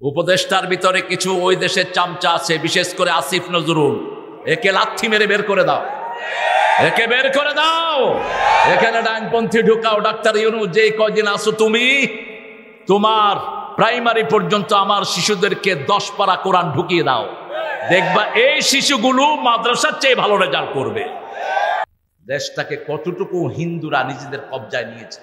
উপদেষ্টার ভিতরে কিছু ওই দেশের চামচা আছে, বিশেষ করে আসিফ নজরুল। একে লাথি মেরে বের করে দাও, একে বের করে দাও। এখানে ডাইনপন্থী ঢুকাও। ডাক্তার ইউনূস, যে কয়দিন আসো তুমি, তোমার প্রাইমারি পর্যন্ত আমার শিশুদেরকে 10 পারা কোরআন ঢুকিয়ে দাও। দেখবা এই শিশুগুলো মাদ্রাসার চেয়ে ভালো রেজাল্ট করবে। দেশটাকে কতটুকু হিন্দুরা নিজেদের কবজায় নিয়েছে।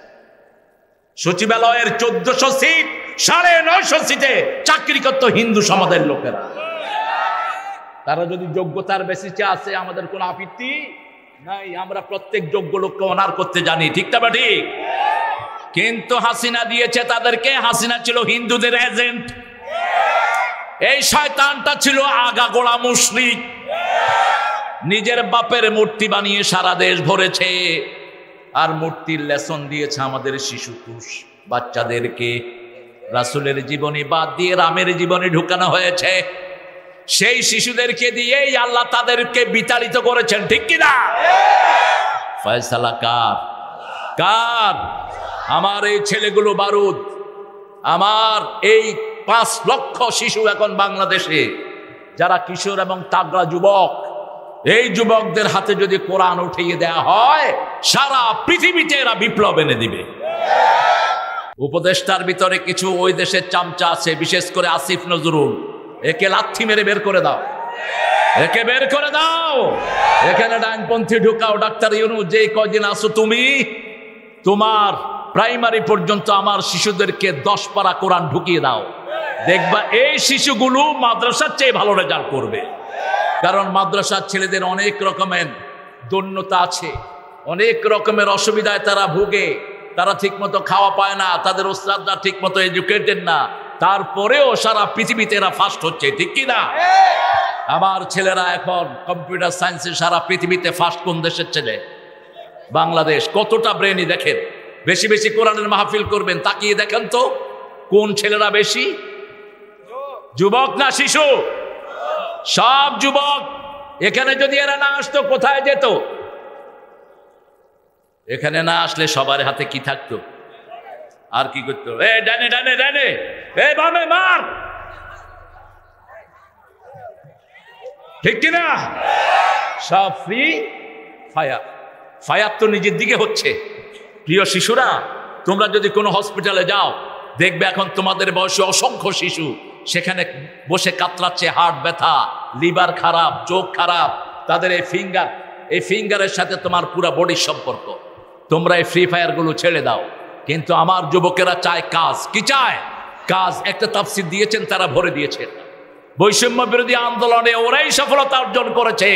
সচিবালয়ের 1400 সিট, 950 সিটে চাকরি করত হিন্দু সমাজের লোকেরা। তারা যদি যোগ্যতার বেসিসে আছে, আমাদের কোনো আপত্তি নাই। আমরা প্রত্যেক যোগ্য লোককে অনার করতে জানি, ঠিক না ঠিক? কিন্তু হাসিনা দিয়েছে তাদেরকে। হাসিনা ছিল হিন্দুদের এজেন্ট। এই শয়তানটা ছিল আগাগোড়া মুশরিক। নিজের বাপের মূর্তি বানিয়ে সারা দেশ ভরেছে, আর মূর্তির লেসন দিয়েছে আমাদের শিশু বাচ্চাদেরকে। রাসূলের জীবনী বাদ দিয়ে রামের জীবনী ঢুকানো হয়েছে। সেই শিশুদেরকে দিয়েই আল্লাহ তাদেরকে বিতাড়িত করেছেন, ঠিক কিনা? ফয়সালা কার? কার? আমার এই ছেলেগুলো বারুদ। আমার এই 5 লক্ষ শিশু এখন বাংলাদেশে, যারা কিশোর এবং তাগড়া যুবক, এই যুবকদের হাতে যদি কোরআন উঠিয়ে দেয়া হয়, সারা পৃথিবীতে এরা বিপ্লব এনে দিবে। উপদেষ্টার ভিতরে কিছু ওই দেশের চামচা আছে, বিশেষ করে আসিফ নজরুল। একে লাথি মেরে বের করে দাও, একে বের করে দাও। এখানে ডাইনপন্থী ঢুকাও। ডাক্তার ইউনূস, যে কয়দিন আসো তুমি, তোমার প্রাইমারি পর্যন্ত আমার শিশুদেরকে 10 পারা কোরআন ঢুকিয়ে দাও। দেখবা এই শিশুগুলো মাদ্রাসার চেয়ে ভালো রেজাল্ট করবে। কারণ মাদ্রাসার ছেলেদের অনেক রকমের দৈন্যতা আছে, অনেক রকমের অসুবিধায় তারা ভুগে। তারা ঠিকমতো খাওয়া পায় না, তাদের ওস্তাদরা ঠিকমতো এডুকেটেড না, তারপরেও সারা পৃথিবীতে এরা ফার্স্ট হচ্ছে, ঠিক কি না? আমার ছেলেরা এখন কম্পিউটার সায়েন্সে সারা পৃথিবীতে ফার্স্ট। কোন দেশের ছেলে? বাংলাদেশ। কতটা ব্রেনি দেখেন। বেশি বেশি কোরআনের মাহফিল করবেন, তাকিয়ে দেখেন তো কোন ছেলেরা বেশি? যুবক না শিশু? সব যুবক। এখানে যদি এরা না আসতো কোথায় যেত? এখানে না আসলে সবার হাতে কি থাকতো? আর কি করতো? এ ডানে ডানে ডানে, এ বামে মার, ঠিক কিনা? সব ফ্রি ফায়ার। ফায়ার তো নিজের দিকে হচ্ছে। প্রিয় শিশুরা, তোমরা যদি কোনো হসপিটালে যাও, দেখবে এখন তোমাদের বয়সে অসংখ্য শিশু সেখানে বসে কাতরাচ্ছে, হার্ট ব্যথা, লিভার খারাপ, চোখ খারাপ। তাদের এই ফিঙ্গারের সাথে তোমার পুরো বডির সম্পর্ক। তোমরা এই ফ্রি ফায়ারগুলো ছেড়ে দাও। কিন্তু আমার যুবকেরা চায় কাজ। কি চায়? কাজ। একটা তাফসীর দিয়েছেন, তারা ভরে দিয়েছেন। বৈষম্য বিরোধী আন্দোলনে ওরাই সফলতা অর্জন করেছে।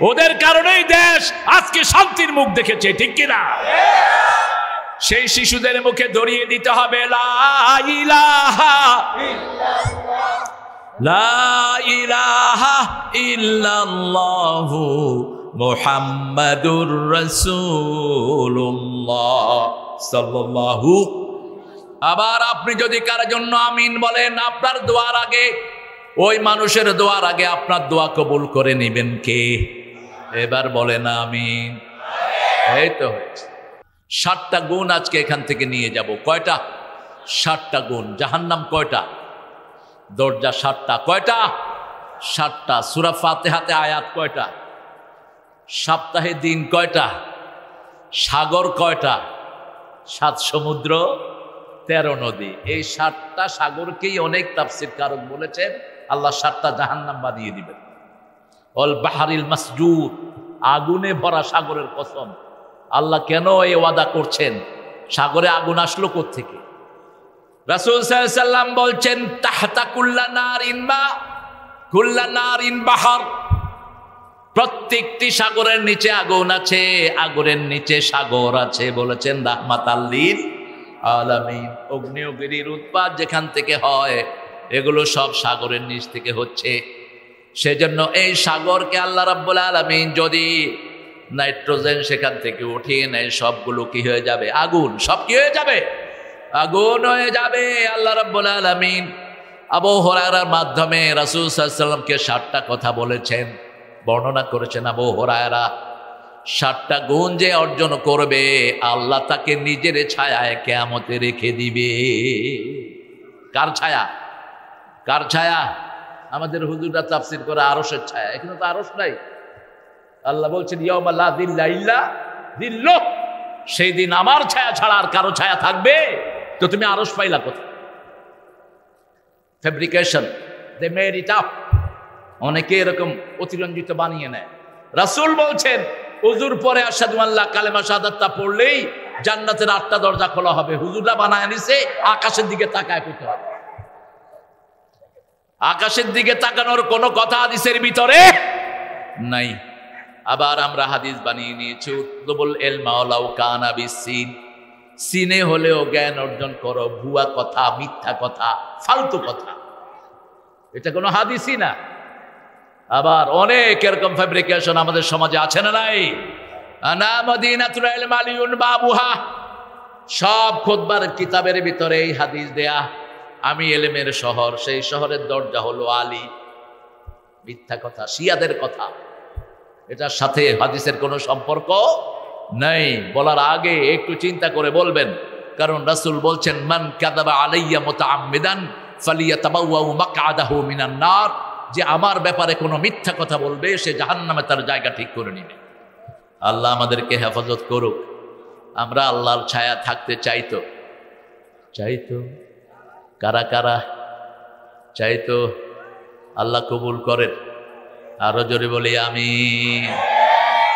ওদের কারণেই দেশ আজকে শান্তির মুখ দেখেছে, ঠিক কিনা? সেই শিশুদের মুখে ধরিয়ে দিতে হবে লা ইলাহা ইল্লাল্লাহ, লা ইলাহা ইল্লাল্লাহু মুহাম্মাদুর রাসূলুল্লাহ সাল্লাল্লাহু। আবার আপনি যদি কার জন্য আমিন বলেন, আপনার দোয়ার আগে, ওই মানুষের দোয়ার আগে আপনার দোয়া কবুল করে নেবেন কে? এবার বলেন আমিন। এই তো হয়েছে। 7টা গুণ আজকে এখান থেকে নিয়ে যাব। কয়টা? 7টা গুণ। জাহান্নাম কয়টা? দরজা 7টা। কয়টা? 7টা। সূরা ফাতিহাতে আয়াত কয়টা? সপ্তাহে দিন কয়টা? সাগর কয়টা? 7 সমুদ্র 13 নদী। এই 7টা সাগরকেই অনেক তাফসীরকারক বলেছেন আল্লাহ 7টা জাহান্নাম বানিয়ে দিবেন। অল বাহারিল মাসজুর, আগুনে ভরা সাগরের কসম। আল্লাহ কেন এই ওয়াদা করছেন? সাগরে আগুন আসলো কোত্থেকে? রাসূল সাল্লাল্লাহু আলাইহি সাল্লাম বলছেন, তাহতা কুল্লা নারিন মা, কুল্লা নারিন বাহার। প্রত্যেকটি সাগরের নিচে আগুন আছে, আগুনের নিচে সাগর আছে। বলেছেন রাহমাতাল লিল আলামিন। অগ্নিগিরির উৎপাত যেখান থেকে হয়, এগুলো সব সাগরের নিচ থেকে হচ্ছে। সেজন্য এই সাগরকে আল্লাহ রাব্বুল আলামিন যদি নাইট্রোজেন সেখান থেকে উঠিয়ে নেয়, সবগুলো কি হয়ে যাবে? আগুন। সব কি হয়ে যাবে? আগুন হয়ে যাবে। আল্লাহ রাব্বুল আলামিন আবু হুরায়রার মাধ্যমে রাসূল সাল্লাল্লাহু আলাইহি সাল্লামকে 7টা কথা বলেছেন, বর্ণনা করেছেন। আবু হুরায়রা 7টা গুণ যে অর্জন করবে, আল্লাহ তাকে নিজের ছায়ায় কিয়ামতে রেখে দিবে। কার ছায়া? কার ছায়া? আমাদের হুজুররা তাফসীর করে আরশের ছায়া। এখানে তো আরশ নাই। আল্লাহ বলছেন ইয়াউমা লা যিল্লা ইল্লা যিল্লুহ, সেই দিন আমার ছায়া ছাড়া আর কারো ছায়া থাকবে? তো তুমি আরশ পাইলা কোথায়? Fabrication, they made it up. অনেকে এরকম অতিরঞ্জিত বানিয়ে নেয়। রাসূল বলছেন হুজুর পরে আশহাদু আল্লাহ কালেমা শাহাদাতটা পড়লেই জান্নাতের 8টা দরজা খোলা হবে। হুজুররা বানায় নিছে, আকাশের দিকে তাকায় করতে হবে। আকাশের দিকে তাকানোর কোনো কথা হাদিসের ভিতরে নাই। আবার আমরা হাদিস বানিয়ে নিয়েছি উতলুবুল ইলমা ওয়ালাউ কানা বিসসিন, সিনে হলেও জ্ঞান অর্জন করো। ভুয়া কথা, মিথ্যা কথা, ফালতু কথা, এটা কোনো হাদিসই না। আবার অনেক এরকম ফেব্রিকেশন আমাদের সমাজে আছে না নাই? আনা মদিনাতুল ইলম আলিউন বাবুহা, সব খুতবার কিতাবের ভিতরে এই হাদিস দেয়া, আমি এলেমের শহর, সেই শহরের দরজা হলো আলী। মিথ্যা কথা, শিয়াদের কথা, এটার সাথে হাদিসের কোনো সম্পর্ক নেই। বলার আগে একটু চিন্তা করে বলবেন, কারণ রাসূল বলছেন মান কাযাবা আলাইয়া মুতাআম্মিদান ফালিয়াতাবাওয়া মাকআদাহু মিনান নার, যে আমার ব্যাপারে কোনো মিথ্যা কথা বলবে সে জাহান্নামে তার জায়গা ঠিক করে নেবে। আল্লাহ আমাদেরকে হেফাজত করুক। আমরা আল্লাহর ছায়া থাকতে চাইতো কারা কারা চাইতো? আল্লাহ কবুল করেন। আরো জোরে বলি আমিন।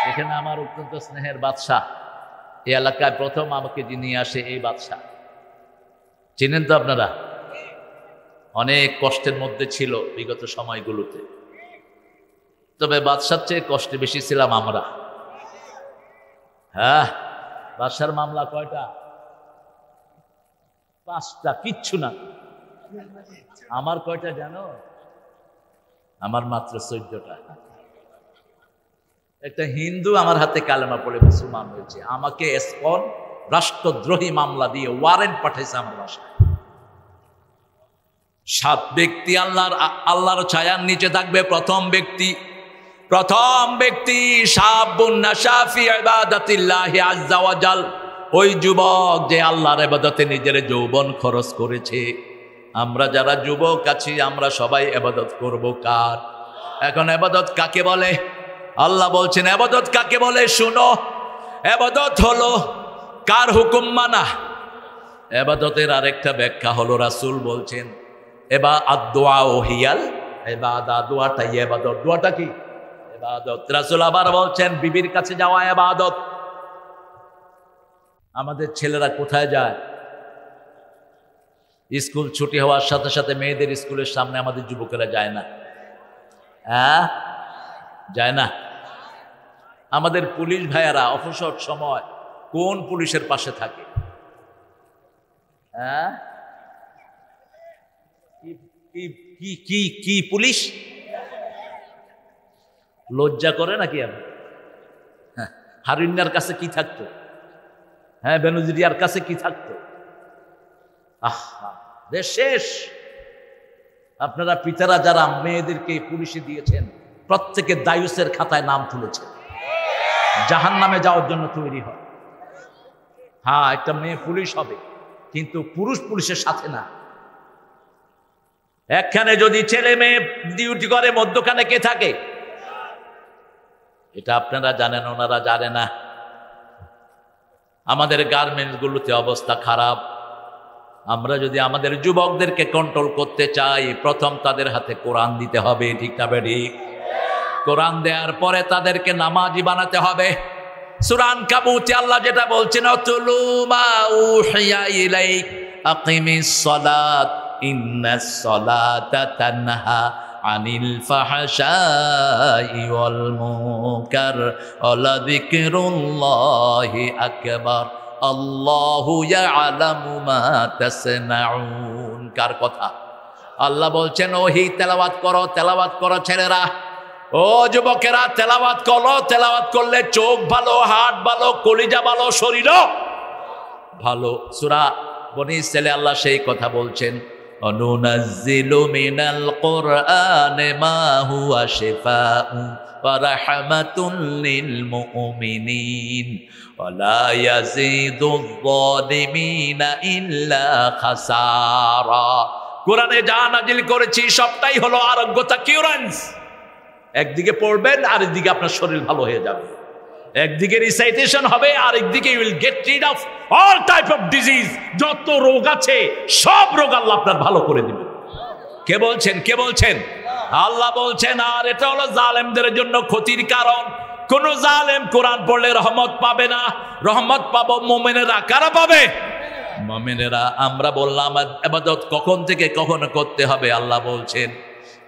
এখানে আমার অত্যন্ত স্নেহের বাদশাহ, এই এলাকায় প্রথম আমাকে যিনি আসে এই বাদশাহ, চিনেন তো আপনারা? অনেক কষ্টের মধ্যে ছিল বিগত সময়গুলোতে, তবে বাদশার চেয়ে কষ্টে বেশি ছিলাম আমরা। হ্যাঁ, বাদশার মামলা কয়টা? 5টা, কিচ্ছু না। আমার কয়টা জানো? আমার মাত্র 14টা। একটা হিন্দু আমার হাতে কালেমা পড়ে মুসলমান হয়েছে, আমাকে এসকন রাষ্ট্রদ্রোহী মামলা দিয়ে ওয়ারেন্ট পাঠাইছে আমার বাসায়। 7 ব্যক্তি আল্লাহর ছায়ার নিচে থাকবে। প্রথম ব্যক্তি শাবুন নাশা ফি ইবাদাতিল্লাহি আযজা ওয়া জাল, ওই যুবক যে আল্লাহর ইবাদতে নিজের যৌবন খরচ করেছে। আমরা যারা যুবক আছি আমরা সবাই ইবাদত করব কার? এখন ইবাদত কাকে বলে? আল্লাহ বলছেন ইবাদত কাকে বলে শুনো। ইবাদত হলো কার হুকুম মানা। ইবাদতের আরেকটা ব্যাখ্যা হলো রাসূল বলছেন আদ-দুআ হিয়াল ইবাদা, দোয়াটাই ইবাদত। দোয়াটা কি? ইবাদত। রাসূল আবার বলছেন বিবির কাছে যাওয়া ইবাদত। আমাদের ছেলেরা কোথায় যায়? স্কুল ছুটি হওয়ার সাথে সাথে মেয়েদের স্কুলের সামনে আমাদের যুবকেরা যায় না? হ্যাঁ, যায় না। আমাদের পুলিশ ভাইয়ারা অবসর সময় কোন পুলিশের পাশে থাকে? হ্যাঁ, কি পুলিশ? লজ্জা করে নাকি? আমি হারুন্যার কাছে কি থাকতো? হ্যাঁ, বেনজিরিয়ার কাছে কি থাকতো? আহা, দেশ শেষ। আপনারা পিতারা যারা মেয়েদেরকে পুলিশে দিয়েছেন, প্রত্যেকে দায়ুসের খাতায় নাম তুলেছেন, জাহান্নামে যাওয়ার জন্য তৈরি হয়। হ্যাঁ, একটা মেয়ে পুলিশ হবে, কিন্তু পুরুষ পুলিশের সাথে না। একখানে যদি ছেলে মেয়ে ডিউটি করে, মধ্যখানে কে থাকে? এটা আপনারা জানেন, ওনারা জানে না। আমাদের গার্মেন্টস গুলোতে অবস্থা খারাপ। আমরা যদি আমাদের যুবকদেরকে কন্ট্রোল করতে চাই, প্রথম তাদের হাতে কোরআন দিতে হবে। ঠিক না বেঠিক? কোরআন দেওয়ার পরে তাদেরকে নামাজি বানাতে হবে। সূরা আনকাবুতে আল্লাহ যেটা বলছেন, আতুলু মা উহিয়া ইলাইক আকিমিস সালাত ইন্নাস সালাতা তানহা আনিল ফাহশাই ওয়াল মুনকার ওয়া যিকরুল্লাহি আকবার আল্লাহু ইয়ালামু মা তাসনাউন। কার কথা? আল্লাহ বলছেন ওহী তেলাওয়াত করো ছেলেরা। ও যুবকেরা, তেলাওয়াত করো। তেলাওয়াত করলে চোখ ভালো, হাত ভালো, কলিজা ভালো, শরীরও ভালো। সূরা বনী ইসরাঈলে আল্লাহ সেই কথা বলছেন, অনুনাজ্জিলু মিনাল কুরআনি মা হুয়া শিফাউ ওয়া রাহমাতুল লিল মুমিনিন ওয়া লা ইয়াজিদুয যালিমিনা ইল্লা খাসারা। কোরআনে যা নাজিল করেছি সবটাই হলো আরোগ্যতা, কিউরেন্স। একদিকে পড়বেন, আরেকদিকে আপনার শরীর ভালো হয়ে যাবে। একদিকে রিসাইটেশন হবে, আরেকদিকে you will get rid of all type of disease. যত রোগ আছে সব রোগ আল্লাহ আপনার ভালো করে দিবেন। কে বলছেন? কে বলছেন? আল্লাহ বলছেন। আর এটা হলো জালেমদের জন্য ক্ষতির কারণ। কোন জালেম কোরআন পড়লে রহমত পাবে না। রহমত পাবো মুমিনেরা। কারা পাবে? মুমিনেরা। আমরা বললাম ইবাদত কখন থেকে কখন করতে হবে। আল্লাহ বলছেন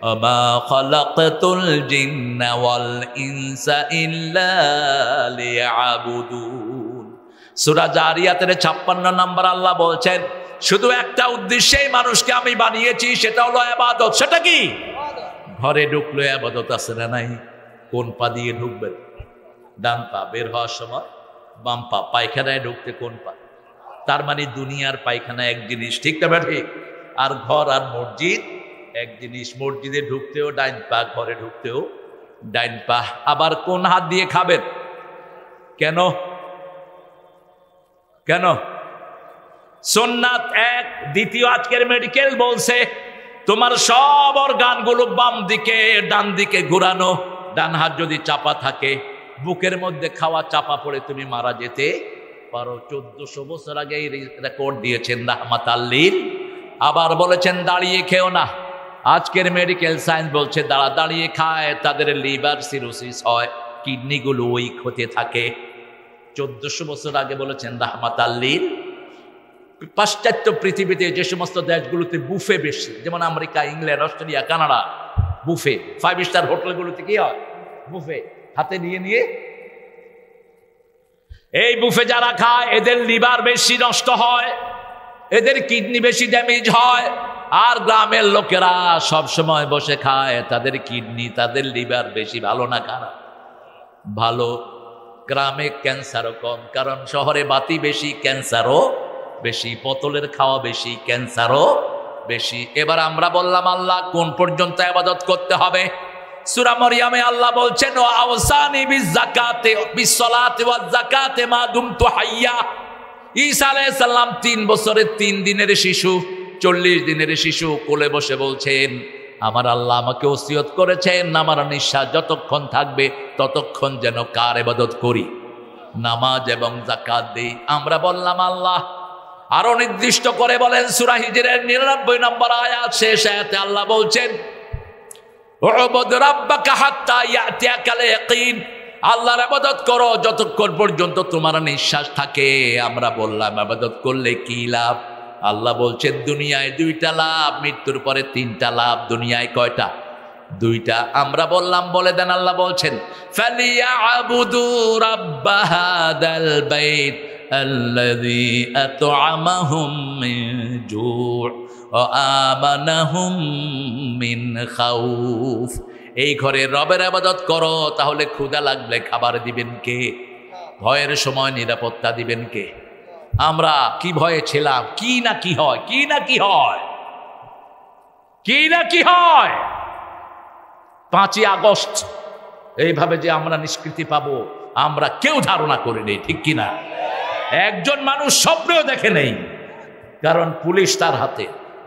ওমা খালাকতুল জিন্না ওয়াল ইনসা ইল্লা লিয়াবুদুন। সূরা জারিয়াতের 56 নম্বর আল্লাহ বলছেন শুধু একটা উদ্দেশ্যেই মানুষকে আমি বানিয়েছি, সেটা হলো ইবাদত। সেটা কি? ঘরে ঢুকলে ইবাদত আছে না নাই? কোন পা দিয়ে ঢুকবেন? ডান পা। বের হওয়ার সময় বাম পা। পায়খানায় ঢুকতে কোন পা? তার মানে দুনিয়ার পায়খানা এক জিনিস, ঠিক না ঠিক? আর ঘর আর মসজিদ এক জিনিস। মসজিদে ঢুকতেও ডাইন পা, ঘরে ঢুকতেও ডাইন পা। আবার কোন হাত দিয়ে খাবেন? কেন? কেন? সুন্নাত এক। দ্বিতীয়, আজকের মেডিকেল বলছে তোমার সব অর্গানগুলো বাম দিকে ডান দিকে ঘুরানো। ডান হাত যদি চাপা থাকে, বুকের মধ্যে খাওয়া চাপা পড়ে তুমি মারা যেতে পারো। 1400 বছর আগে এই রেকর্ড দিয়েছেন রাহমাতাল লিল। আবার বলেছেন দাঁড়িয়ে খেও না। আজকের মেডিকেল সায়েন্স বলছে দাঁড়িয়ে খায় তাদের লিভার সিরোসিস হয়, কিডনিগুলো উইক হতে থাকে। 1400 বছর আগে বলেছেন রাহমাতাল লিল। পাশ্চাত্য পৃথিবীতে যে সমস্ত দেশগুলোতে বুফে বেশি, যেমন America, England, Australia, Canada, buffet. 5 star হোটেলগুলোতে কি হয়? বুফে। হাতে নিয়ে নিয়ে। এই বুফে যারা খায় এদের লিভার বেশি নষ্ট হয়, এদের কিডনি বেশি ড্যামেজ হয়। আর গ্রামের লোকেরা সব সময় বসে খায়, তাদের কিডনি তাদের লিভার বেশি ভালো না খারাপ? ভালো। গ্রামে ক্যান্সারও কম, কারণ শহরে বাতি বেশি, ক্যান্সারও বেশি। বোতলের খাওয়া বেশি, ক্যান্সারও বেশি। এবার আমরা বললাম আল্লাহ কোন পর্যন্ত ইবাদত করতে হবে। সূরা মরিয়মে আল্লাহ বলছেন ওয়া আওসানি বিযাকাতি বিসসালাতি ওয়াজ যাকাতি মা দুমতু হাইয়া। ঈসা আলাইহিস সালাম 3 বছরের 3 দিনের শিশু, 40 দিনের শিশু কোলে বসে বলছেন আমার আল্লাহ আমাকে ওসিয়ত করেছেন আমার নিঃশ্বাস যতক্ষণ থাকবে ততক্ষণ যেন কার ইবাদত করি? নামাজ এবং যাকাত দেই। আমরা বললাম আল্লাহ আরো নির্দিষ্ট করে বলেন সূরা হিজরের 99 নম্বর আয়াত শেষ আয়াতে আল্লাহ বলছেন উবুদ রাব্বাকা হাত্তা ইয়াতিয়াকাল ইয়াকিন। আল্লাহর ইবাদত করো যতক্ষণ পর্যন্ত তোমার নিঃশ্বাস থাকে। আমরা বললাম ইবাদত করলে কি লাভ? আল্লাহ বলছেন দুনিয়ায় 2টা লাভ, মৃত্যুর পরে 3টা লাভ। দুনিয়ায় কয়টা? 2টা। আমরা বললাম বলে দেন। আল্লাহ বলছেন ফালিয়াবুদু রাব্ব হাদাল বাইত আল্লাযী আত'আমাহুম মিন জু' ওয়া আমানাহুম মিন খাউফ। এই ঘরে রবের ইবাদত করো, তাহলে ক্ষুধা লাগলে খাবার দিবেন কে? ভয়ের সময় নিরাপত্তা দিবেন কে? আমরা কি ভয়ে ছিলাম? কি না কি হয়, কি না কি হয়, কি না কি হয়। 5ই আগস্ট এইভাবে যে আমরা নিষ্কৃতি পাবো আমরা কেউ ধারণা করিনি, ঠিক কিনা? একজন মানুষ স্বপ্নেও দেখে নেই। কারণ পুলিশ তার হাতে,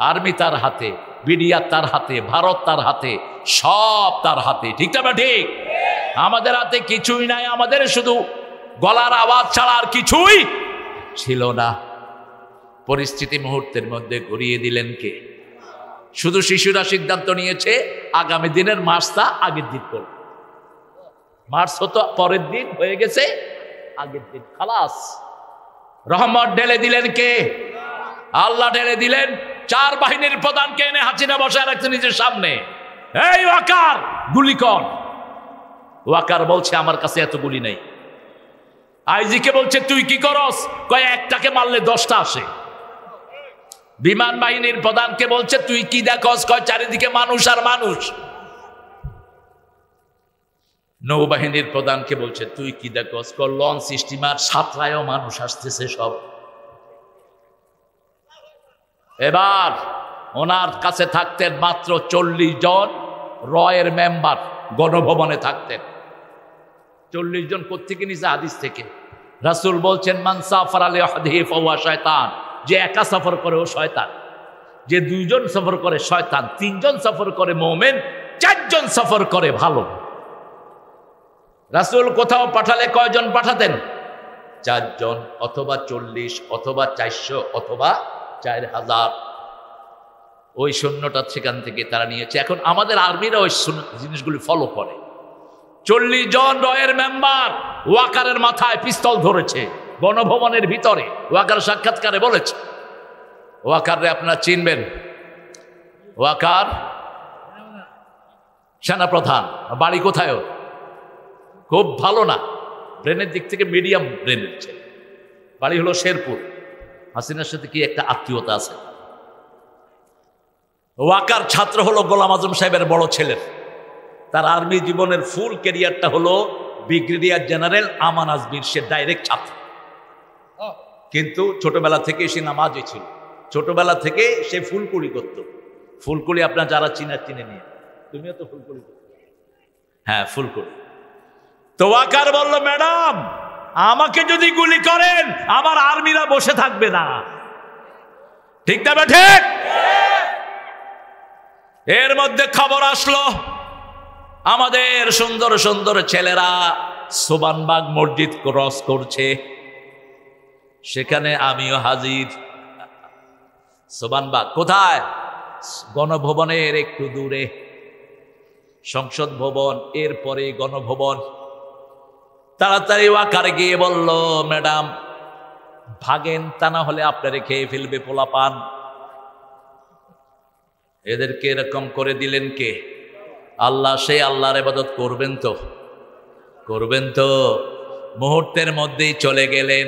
আর্মি তার হাতে, বিডিআর তার হাতে, ভারত তার হাতে, সব তার হাতে, ঠিক না? ঠিক। আমাদের হাতে কিছুই নাই। আমাদের শুধু গলার আওয়াজ ছাড়া আর কিছুই ছিল না। পরিস্থিতি মুহূর্তের মধ্যে ঘুরিয়ে দিলেন কে? শুধু শিশুরা সিদ্ধান্ত নিয়েছে আগামী দিনের মার্চটা আগের দিন করবে। মার্চ হতো পরের দিন, হয়ে গেছে আগের দিন। খালাস। রহমত ঢেলে দিলেন কে? আল্লাহ ঢেলে দিলেন। 4 বাহিনীর প্রধানকে এনে হাসিনা বসায় রাখছে নিজের সামনে। এই ওয়াকার গুলি কর। ওয়াকার বলছে আমার কাছে এত গুলি নেই। আইজিকে বলছে তুই কি করস? কয় একটাকে মারলে 10টা আসে। বিমান বাহিনীর প্রধানকে বলছে তুই কি দেখস? কয় চারিদিকে মানুষ আর মানুষ। নৌবাহিনীর প্রধানকে বলছে তুই কি দেখস? কয় লঞ্চ স্টিমার সাতরায়ও মানুষ আসতেছে সব। এবার ওনার কাছে থাকতেন মাত্র 40 জন রয়ের মেম্বার, গণভবনে থাকতেন। 40 জন কোত্থেকে নিছে? হাদিস থেকে। রাসূল বলছেন মান সাফার আলি ওয়াহদিহি ফাহুয়া শয়তান, যে একা সফর করে ও শয়তান। যে 2 জন সফর করে শয়তান, 3 জন সফর করে মুমিন, 4 জন সফর করে ভালো। রাসূল কোথাও পাঠালে কয়জন পাঠাতেন? 4 জন, অথবা 40, অথবা 400, অথবা 4000। ওই সৈন্যটা সেখান থেকে তারা নিয়েছে। এখন আমাদের আর্মিরা ওই জিনিসগুলি ফলো করে। 40 জন রয়ের মেম্বার ওয়াকারের মাথায় পিস্তল ধরেছে গণভবনের ভিতরে। ওয়াকার সাক্ষাৎকারে বলেছে, ওয়াকারে আপনারা চিনবেন, ওয়াকার সেনাপ্রধান, বাড়ি কোথায়? খুব ভালো না, ব্রেনের দিক থেকে মিডিয়াম ব্রেনের ছেলে, বাড়ি হলো শেরপুর। হাসিনার সাথে কি একটা আত্মীয়তা আছে। ওয়াকার ছাত্র হলো গোলাম আজম সাহেবের বড় ছেলের। তার আর্মি জীবনের ফুল ক্যারিয়ারটা হলো ব্রিগেডিয়ার জেনারেল আমান আজমির, সে ডাইরেক্ট ছাত্র। কিন্তু ছোটবেলা থেকে সে নামাজি ছিল, ছোটবেলা থেকে সে ফুলকুড়ি করত। ফুলকুড়ি আপনার যারা চিনে নিয়ে, তুমিও তো ফুলকুড়ি করতে। হ্যাঁ, ফুলকুড়ি। তো ওয়াকার বলল, ম্যাডাম আমাকে যদি গুলি করেন আমার আর্মিরা বসে থাকবে না। ঠিক না ঠিক? এর মধ্যে খবর আসলো আমাদের সুন্দর সুন্দর ছেলেরা সোবানবাগ মসজিদ ক্রস করছে, সেখানে আমিও হাজির। সোবানবাগ কোথায়? গণভবনের একটু দূরে, সংসদ ভবন, এরপরে গণভবন। তাড়াতাড়ি ওয়াকার গিয়ে বলল, ম্যাডাম ভাগেন, তা না হলে আপনারে খেয়ে ফেলবে পোলাপান। এদেরকে এরকম করে দিলেন কে? আল্লাহ। সেই আল্লাহর ইবাদত করবেন তো? করবেন তো? মুহূর্তের মধ্যেই চলে গেলেন।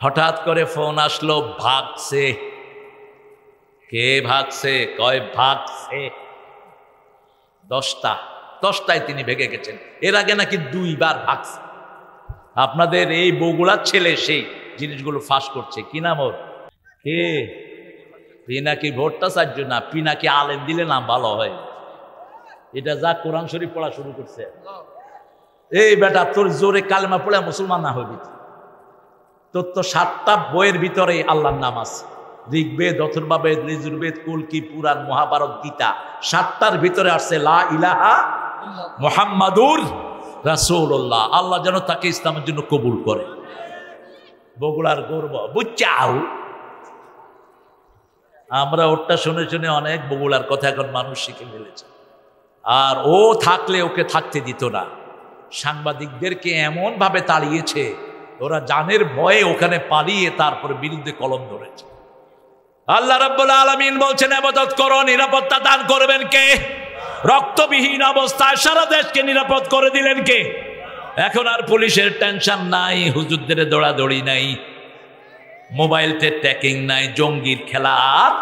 হঠাৎ করে ফোন আসলো, ভাগছে। কে ভাগছে? কয় ভাগছে 10টায় তিনি ভেগে গেছেন। এর আগে নাকি 2 বার ভাগছে। আপনাদের এই বগুড়ার ছেলে সেই জিনিসগুলো ফাঁস করছে। কি নাম ওর? কে? পিনাকি ভট্টাচার্য না, পিনাকি আলেম দিলে নাম ভালো হয়। এটা যা কোরআন শরীফ পড়া শুরু করছে। এই বেটা, তোর জোরে কালেমা পড়ে মুসলমান না হবি। তোর তো 7টা বইয়ের ভিতরে আল্লাহর নাম আছে। ঋগ্বেদ, অথর্ববেদ, যজুর্বেদ, কল্কি, পুরাণ, মহাভারত, গীতা, 7টার ভিতরে আসছে লা ইলাহা মুহাম্মাদুর রাসূলুল্লাহ। আল্লাহ যেন তাকে ইসলামের জন্য কবুল করে। বগুড়ার গর্ব বুঝছাও। আমরা ওটা শুনে শুনে অনেক বগুড়ার কথা এখন মানুষ শিখে ফেলেছে। আর ও থাকলে ওকে থাকতে দিত না। সাংবাদিকদেরকে এমন ভাবে তাড়িয়েছে, ওরা জানের ভয়ে ওখানে পালিয়ে তারপরে বিরুদ্ধে কলম ধরেছে। আল্লাহ রাব্বুল আলামিন বলছেন, ইবাদত করো, নিরাপত্তা দান করবেন কে? রক্তবিহীন অবস্থায় সারা দেশকে নিরাপদ করে দিলেন কে? এখন আর পুলিশের টেনশন নাই, হুজুরদের দৌড়াদৌড়ি নাই, মোবাইলতে ট্র্যাকিং নাই, জঙ্গির খেলা আর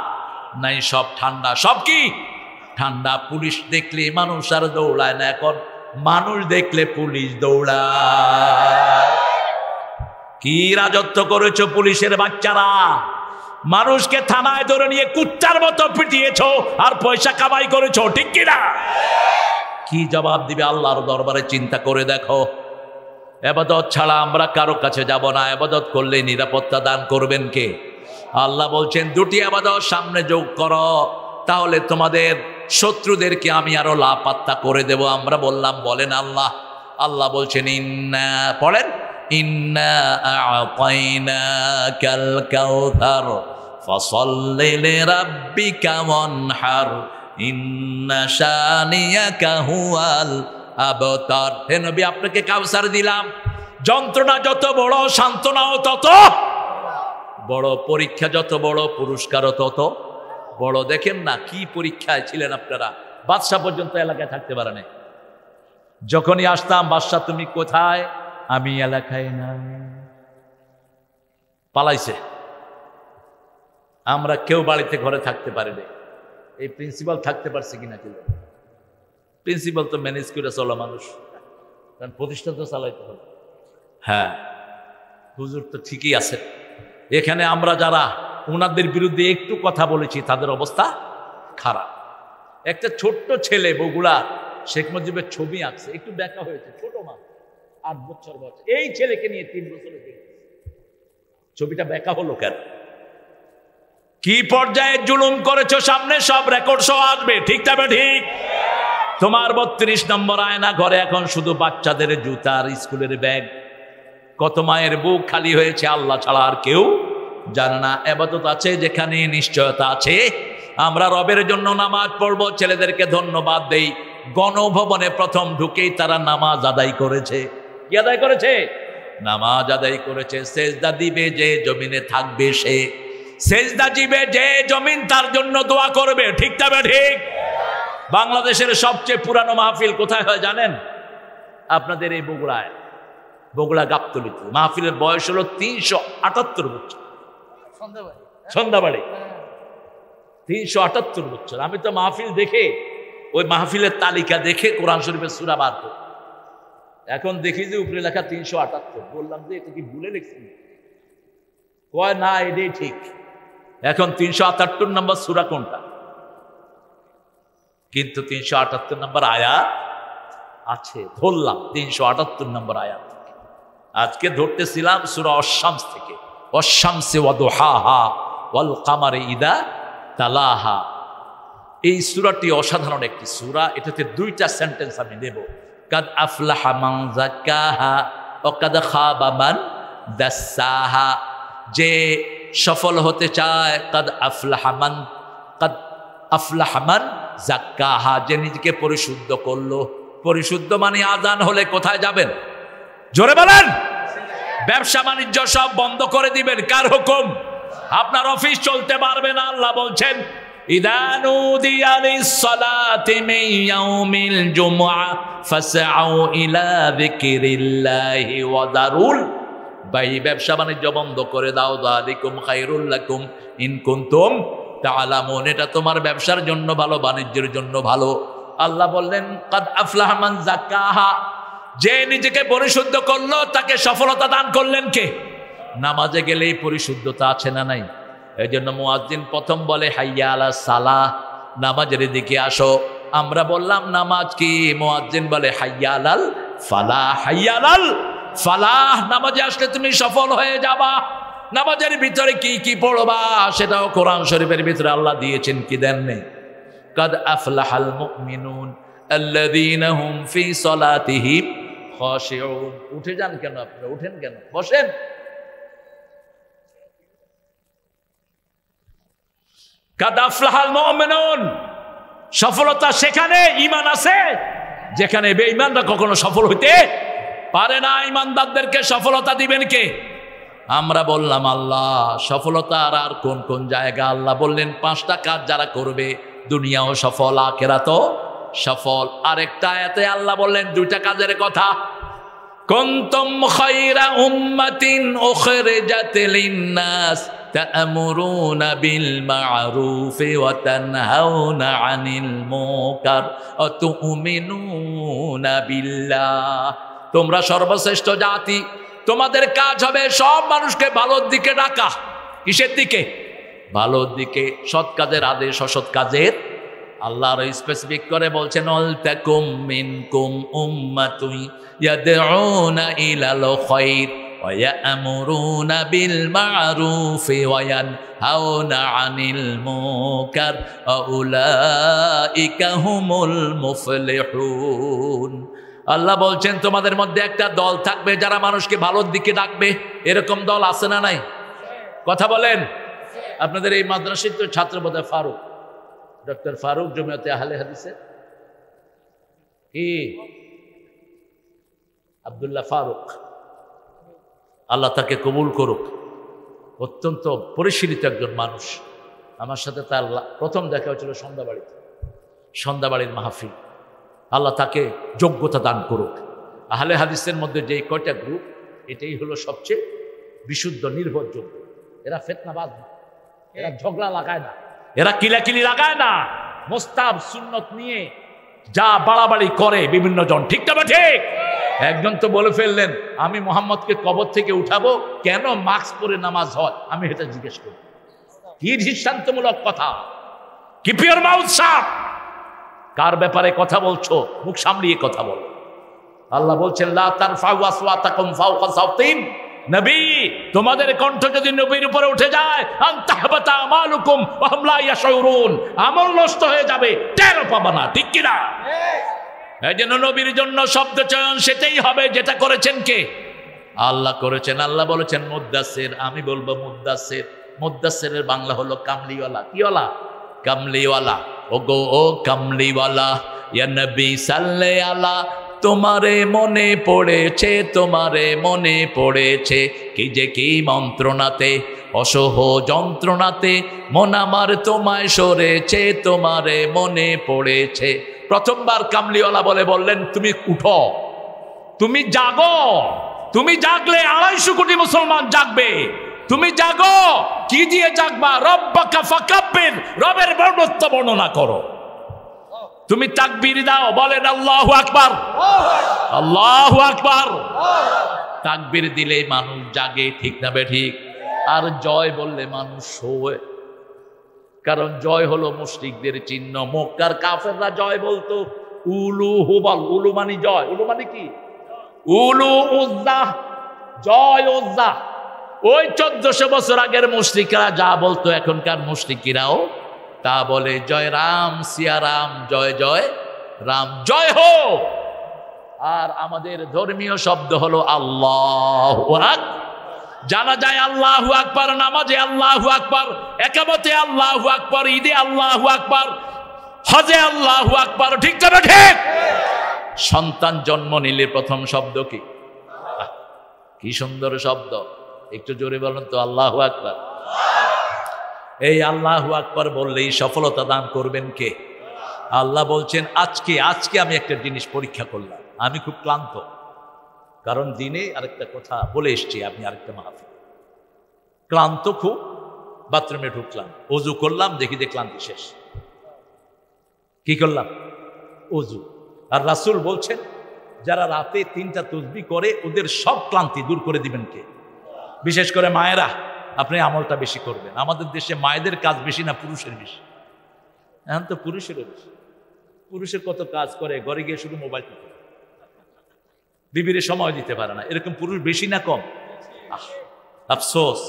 নাই, সব ঠান্ডা। সব কি ঠান্ডা। পুলিশ দেখলে মানুষ আর দৌড়ায় না, এখন মানুষ দেখলে পুলিশ দৌড়ায়। কি রাজত্ব করেছো পুলিশের বাচ্চারা! মানুষকে থানায় ধরে নিয়ে কুত্তার মতো পিটিয়েছো আর পয়সা কামাই করেছো, ঠিক কিনা? কি জবাব দিবে আল্লাহর দরবারে চিন্তা করে দেখো। ইবাদত ছাড়া আমরা কারো কাছে যাব না। ইবাদত করলে নিরাপত্তা দান করবেন কে? আল্লাহ বলছেন, 2টি ইবাদত সামনে যোগ করো, তাহলে তোমাদের শত্রুদেরকে আমি আরো লাপাত্তা করে দেব। আমরা বললাম, বলেন আল্লাহ? আল্লাহ বলছেন, ইন্না, পড়েন, ইন্না আ'তাইনাকাল কাউসার ফাসাল্লি লিরাব্বিকা ওয়ানহার ইন্না শানিয়াকা হুয়াল আবতার। হে নবী, আপনাকে কাউসার দিলাম। যন্ত্রণা যত বড়, সান্ত্বনাও তত বড়, পরীক্ষা যত বড়, পুরস্কারও তত বড়। দেখেন না কি পরীক্ষায় ছিলেন আপনারা। বাদশা পর্যন্ত এলাকায় থাকতে পারে না। যখনই আসতাম, বাদশা তুমি কোথায়? আমি এলাকায় নাই। পালাইছে। আমরা কেউ বাড়িতে ঘরে থাকতে পারি না। এই প্রিন্সিপাল থাকতে পারছে কিনা কেউ? প্রিন্সিপাল তো ম্যানেজ করে চলা মানুষ, কারণ প্রতিষ্ঠান তো চালাইতে হবে। হ্যাঁ, হুজুর তো ঠিকই আছে। এখানে আমরা যারা ওনাদের বিরুদ্ধে একটু কথা বলেছি, তাদের অবস্থা খারাপ। একটা ছোট্ট ছেলে বগুড়া শেখ মুজিবের ছবি আঁকছে, একটু ব্যাখ্যা হয়েছে, ছোট মা, 8 বছর বয়স। এই ছেলেকে নিয়ে 3 বছরে ছবিটা ব্যাখ্যা হলো কেন? কি পর্যায়ে জুলুম করেছো সামনে সব রেকর্ড সহ আসবে, ঠিক তবে ঠিক। তোমার 32 নম্বর আয়না ঘরে এখন শুধু বাচ্চাদের জুতার স্কুলের ব্যাগ। কত মায়ের বুক খালি হয়েছে আল্লাহ ছাড়া আর কেউ জানে না। ইবাদত আছে যেখানে নিশ্চয়তা আছে। আমরা রবের জন্য নামাজ পড়বো, ছেলেদেরকে ধন্যবাদ দেই। গণভবনে প্রথম ঢুকেই তারা নামাজ আদায় করেছে। কি আদায় করেছে? নামাজ আদায় করেছে। সেজদা দিবে যে জমিনে থাকবে সে, সেজদা দিবে যে জমিন তার জন্য দোয়া করবে, ঠিক তবে ঠিক। বাংলাদেশের সবচেয়ে পুরানো মাহফিল কোথায় হয় জানেন? আপনাদের এই বগুড়ায়, বগুড়া গাবতলীতে। মাহফিলের বয়স হলো 378 বছর। সন্ধ্যাবাড়ি 378 বছর। আমি তো মাহফিল দেখে, ওই মাহফিলের তালিকা দেখে কোরআন শরীফের সূরা বার করি। এখন দেখি যে উপরে লেখা 378। বললাম যে এটা কি ভুলে লিখছি? কয় না, এটাই ঠিক। এখন 378 নম্বর সূরা কোনটা? কিন্তু 378 নম্বর আয়াত আছে। ধরলাম 378 নম্বর আয়াত। আজকে ধরতেছিলাম সূরা আশ-শামস থেকে। ওয়াশ-শামসি ওয়া দুহাহা ওয়াল কামারি ইদা তালাহা। এই সূরাটি অসাধারণ একটি সূরা। এটাতে 2টা সেন্টেন্স আমি দেব। কাদ আফলাহা মান যাক্কাহা ওয়া কাদ খাবা মান দাসসাহা। যে সফল হতে চায়, কাদ আফলাহা মান যাক্কাহা, যে নিজেকে পরিশুদ্ধ করলো। পরিশুদ্ধ মানে আযান হলে কোথায় যাবেন? জোরে বলেন। ব্যবসা বাণিজ্য সব বন্ধ করে দিবেন। কার হুকুম? আপনার অফিস চলতে পারবে না। আল্লাহ বলছেন ইযা নুদিয়া লিস-সালাতি মিন ইয়াউমিল জুমআ ফাসআউ ইলা যিকরিল্লাহি ওয়া দারুল বাই। ব্যবসা বাণিজ্য বন্ধ করে দাও। যালিকুম খায়রুল লাকুম ইন কুনতুম তাআলামুন। এটা তোমার ব্যবসার জন্য ভালো, বাণিজ্যের জন্য ভালো। আল্লাহ বললেন কাদ আফলাহা মান যাক্কাহা, যে নিজেকে পরিশুদ্ধ করলো তাকে সফলতা দান করলেন কে? নামাজে গেলেই পরিশুদ্ধতা আছে না নাই? এই জন্য মুয়াজ্জিন প্রথম বলে হাইয়া আলাস সালাহ, নামাজের দিকে আসো। আমরা বললাম নামাজ কি? মুয়াজ্জিন বলে হাইয়া আলাল ফালাহ। হাইয়া আলাল ফালাহ, নামাজে আসলে তুমি সফল হয়ে যাবা। নামাজের ভিতরে কি কি পড়বা সেটাও কোরআন শরীফের ভিতরে আল্লাহ দিয়েছেন, কি দেননি? কাদ আফলাহাল মুমিনুন আল্লাযীনা হুম ফি সালাতিহিম খাশিউন। উঠে যান কেন আপনারা? উঠেন কেন? বসেন। কাদ আফলাহাল মুমিনুন, সফলতা সেখানে ঈমান আছে যেখানে বেঈমানরা কখনো সফল হইতে পারে না। ঈমানদারদেরকে সফলতা দিবেন কে? আমরা বললাম আল্লাহ। সফলতার আর কোন কোন জায়গা? আল্লাহ বললেন 5টা কাজ যারা করবে দুনিয়াও সফল, আখিরাতও সফল। আরেকটা আয়াতে আল্লাহ বললেন 2টা কাজের কথা। কুনতুম খায়রা উম্মাতিন উখরিজাত লিন-নাস তা'মুরুনা বিল মা'রুফি ওয়া তানহাউনা আনিল মুনকার ওয়া তু'মিনুনা বিল্লাহ। তোমরা সর্বশ্রেষ্ঠ জাতি। তোমাদের কাজ হবে সব মানুষকে ভালোর দিকে ডাকা। কিসের দিকে? ভালোর দিকে। সৎ কাজের আদেশ, অসৎ কাজের। আল্লাহর স্পেসিফিক করে বলছেন ওয়ালতাকুম মিনকুম উম্মাতুন ইয়াদউনা ইলাল খায়র ওয়া ইয়া'মুরুনা বিল মা'রুফি ওয়া ইয়ানহাউনা আনিল মুনকার ওয়া উলাইকা হুমুল মুফলিহুন। আল্লাহ বলছেন তোমাদের মধ্যে একটা দল থাকবে যারা মানুষকে ভালোর দিকে ডাকবে। এরকম দল আছে না নাই? কথা বলেন। আপনাদের এই মাদ্রাসার তো ছাত্র বোধহয় ফারুক, ডক্টর ফারুক, জমিয়তে আহলে হাদিসের কি আব্দুল্লাহ ফারুক, আল্লাহ তাকে কবুল করুক। অত্যন্ত পরিশীলিত একজন মানুষ। আমার সাথে তার প্রথম দেখা হয়েছিল সন্ধ্যাবাড়িতে, সন্ধ্যাবাড়ির মাহফিল। আল্লাহ তাকে যোগ্যতা দান করুক। আহলে হাদিসের মধ্যে যে কয়টা গ্রুপ, এটাই হলো সবচেয়ে বিশুদ্ধ, নির্ভরযোগ্য। এরা ফিতনাবাজ না, এরা ঝগড়া লাগায় না, এরা কিলাকিলি লাগায় না। মুস্তাব সুন্নত নিয়ে যা বাড়াবাড়ি করে বিভিন্ন জন, ঠিক না? ঠিক। একজন তো বলে ফেললেন আমি মোহাম্মদকে কবর থেকে উঠাবো, কেন মাস্ক পরে নামাজ হয়? আমি এটা জিজ্ঞেস করি, কি দৃষ্টান্তমূলক কথা? Keep your mouth shut. কার ব্যাপারে কথা বলছো? মুখ সামলিয়ে কথা বলো। আল্লাহ বলছেন লা তারফাউ আসওয়াতাকুম ফাওকা সাওতিন নবী, তোমাদের কণ্ঠ যদি নবীর উপরে উঠে যায়, আনতাহবাতা আমালুকুম ওয়া হুম লা ইয়াশউরুন, আমল নষ্ট হয়ে যাবে, টেরও পাবা না। ঠিক কি না? এই জন্য নবীর জন্য শব্দ চয়ন সেটাই হবে যেটা করেছেন কে? আল্লাহ করেছেন। আল্লাহ বলেছেন মুদ্দাসির, আমি বলবো মুদ্দাসির। মুদ্দাসিরের বাংলা হলো কামলিওয়ালা। কিওয়ালা? কামলিওয়ালা। ও গো ও কামলিওয়ালা, ইয়া নবী সাল্লে আলা, তোমারে মনে পড়েছে, তোমারে মনে পড়েছে, কি যে কি মন্ত্রণাতে, অসহ যন্ত্রণাতে, মন আমার তোমায় সরেছে, তোমারে মনে পড়েছে। প্রথমবার কামলিওয়ালা বলে বললেন, তুমি উঠো, তুমি জাগো। তুমি জাগলে 250 কোটি মুসলমান জাগবে। তুমি জাগো। কি দিয়ে জাগবা? রব্বাকা ফাকাব্বির, রবের বর্ণত্ব বর্ণনা করো। তুমি তাকবীর দাও, বলেন আল্লাহু আকবার, আল্লাহু আকবার। তাকবীর দিলে মানুষ জাগে, ঠিক না বেঠিক? আর জয় বললে মানুষ শোয়, কারণ জয় হলো মুশরিকদের চিহ্ন। মক্কার কাফেররা জয় বলতো উলু হুবাল। উলু মানে জয়, উলু মানে কি? উলু উজ্জা, জয় উজ্জা। ওই 1400 বছর আগের মুশরিকরা যা বলতো, এখনকার মুশরিকিরাও তা বলে। জয় রাম, সিয়া রাম, জয় জয় রাম, জয় হো। আর আমাদের ধর্মীয় শব্দ হলো আল্লাহু আকবার। জানা যায় আল্লাহু আকবার, নামাজে আল্লাহু আকবার, একামতে আল্লাহু আকবার, ঈদে আল্লাহু আকবার, হজে আল্লাহু আকবার। ঠিক না ঠিক? সন্তান জন্ম নিলে প্রথম শব্দ কি? কি সুন্দর শব্দ, একটু জোরে বলুন তো, আল্লাহু আকবার। এই আল্লাহু আকবার বললেই সফলতা দান করবেন কে? আল্লাহ বলছেন, আজকে আমি একটা জিনিস পরীক্ষা করলাম, আমি খুব ক্লান্ত। কারণ দিনে আরেকটা কথা বলে এসছি, আমি আরেকটা মাহফিল, ক্লান্ত খুব। বাথরুমে ঢুকলাম, অজু করলাম, দেখি যে ক্লান্তি শেষ। কি করলাম? অজু। আর রাসূল বলছেন, যারা রাতে 3টা তাসবিহ করে ওদের সব ক্লান্তি দূর করে দিবেন কে? বিশেষ করে মায়েরা, আপনি আমলটা বেশি করবেন। আমাদের দেশে মায়েদের কাজ বেশি না পুরুষের বেশি? এখন তো পুরুষেরও বেশি। পুরুষের কত কাজ করে, ঘরে গিয়ে শুধু মোবাইল টিপে, বিবিরে সময় দিতে পারে না। এরকম পুরুষ বেশি না কম? আফসোস,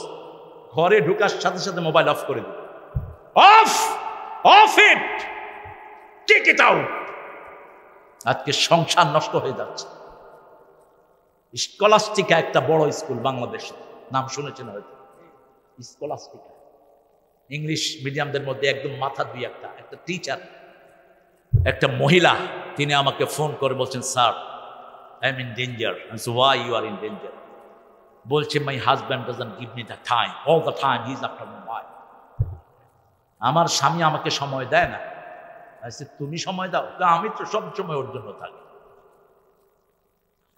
ঘরে ঢোকার সাথে সাথে মোবাইল অফ করে দিবে। Off off it, take it out. আজকে সংসার নষ্ট হয়ে যাচ্ছে। স্কলাস্টিকা একটা বড় স্কুল বাংলাদেশে, নাম শুনেছেন হয়তো, স্কলাস্টিকা। ইংলিশ মিডিয়ামদের মধ্যে একদম মাথা দিয়ে একটা টিচার, একটা মহিলা, তিনি আমাকে ফোন করে বলছেন, sir I am in danger. Why you are in danger? বলছে, my husband doesn't give me the time, all the time he is after mobile. আমার স্বামী আমাকে সময় দেয় না। তুমি সময় দাও? আমি তো সব সময় ওর জন্য থাকি।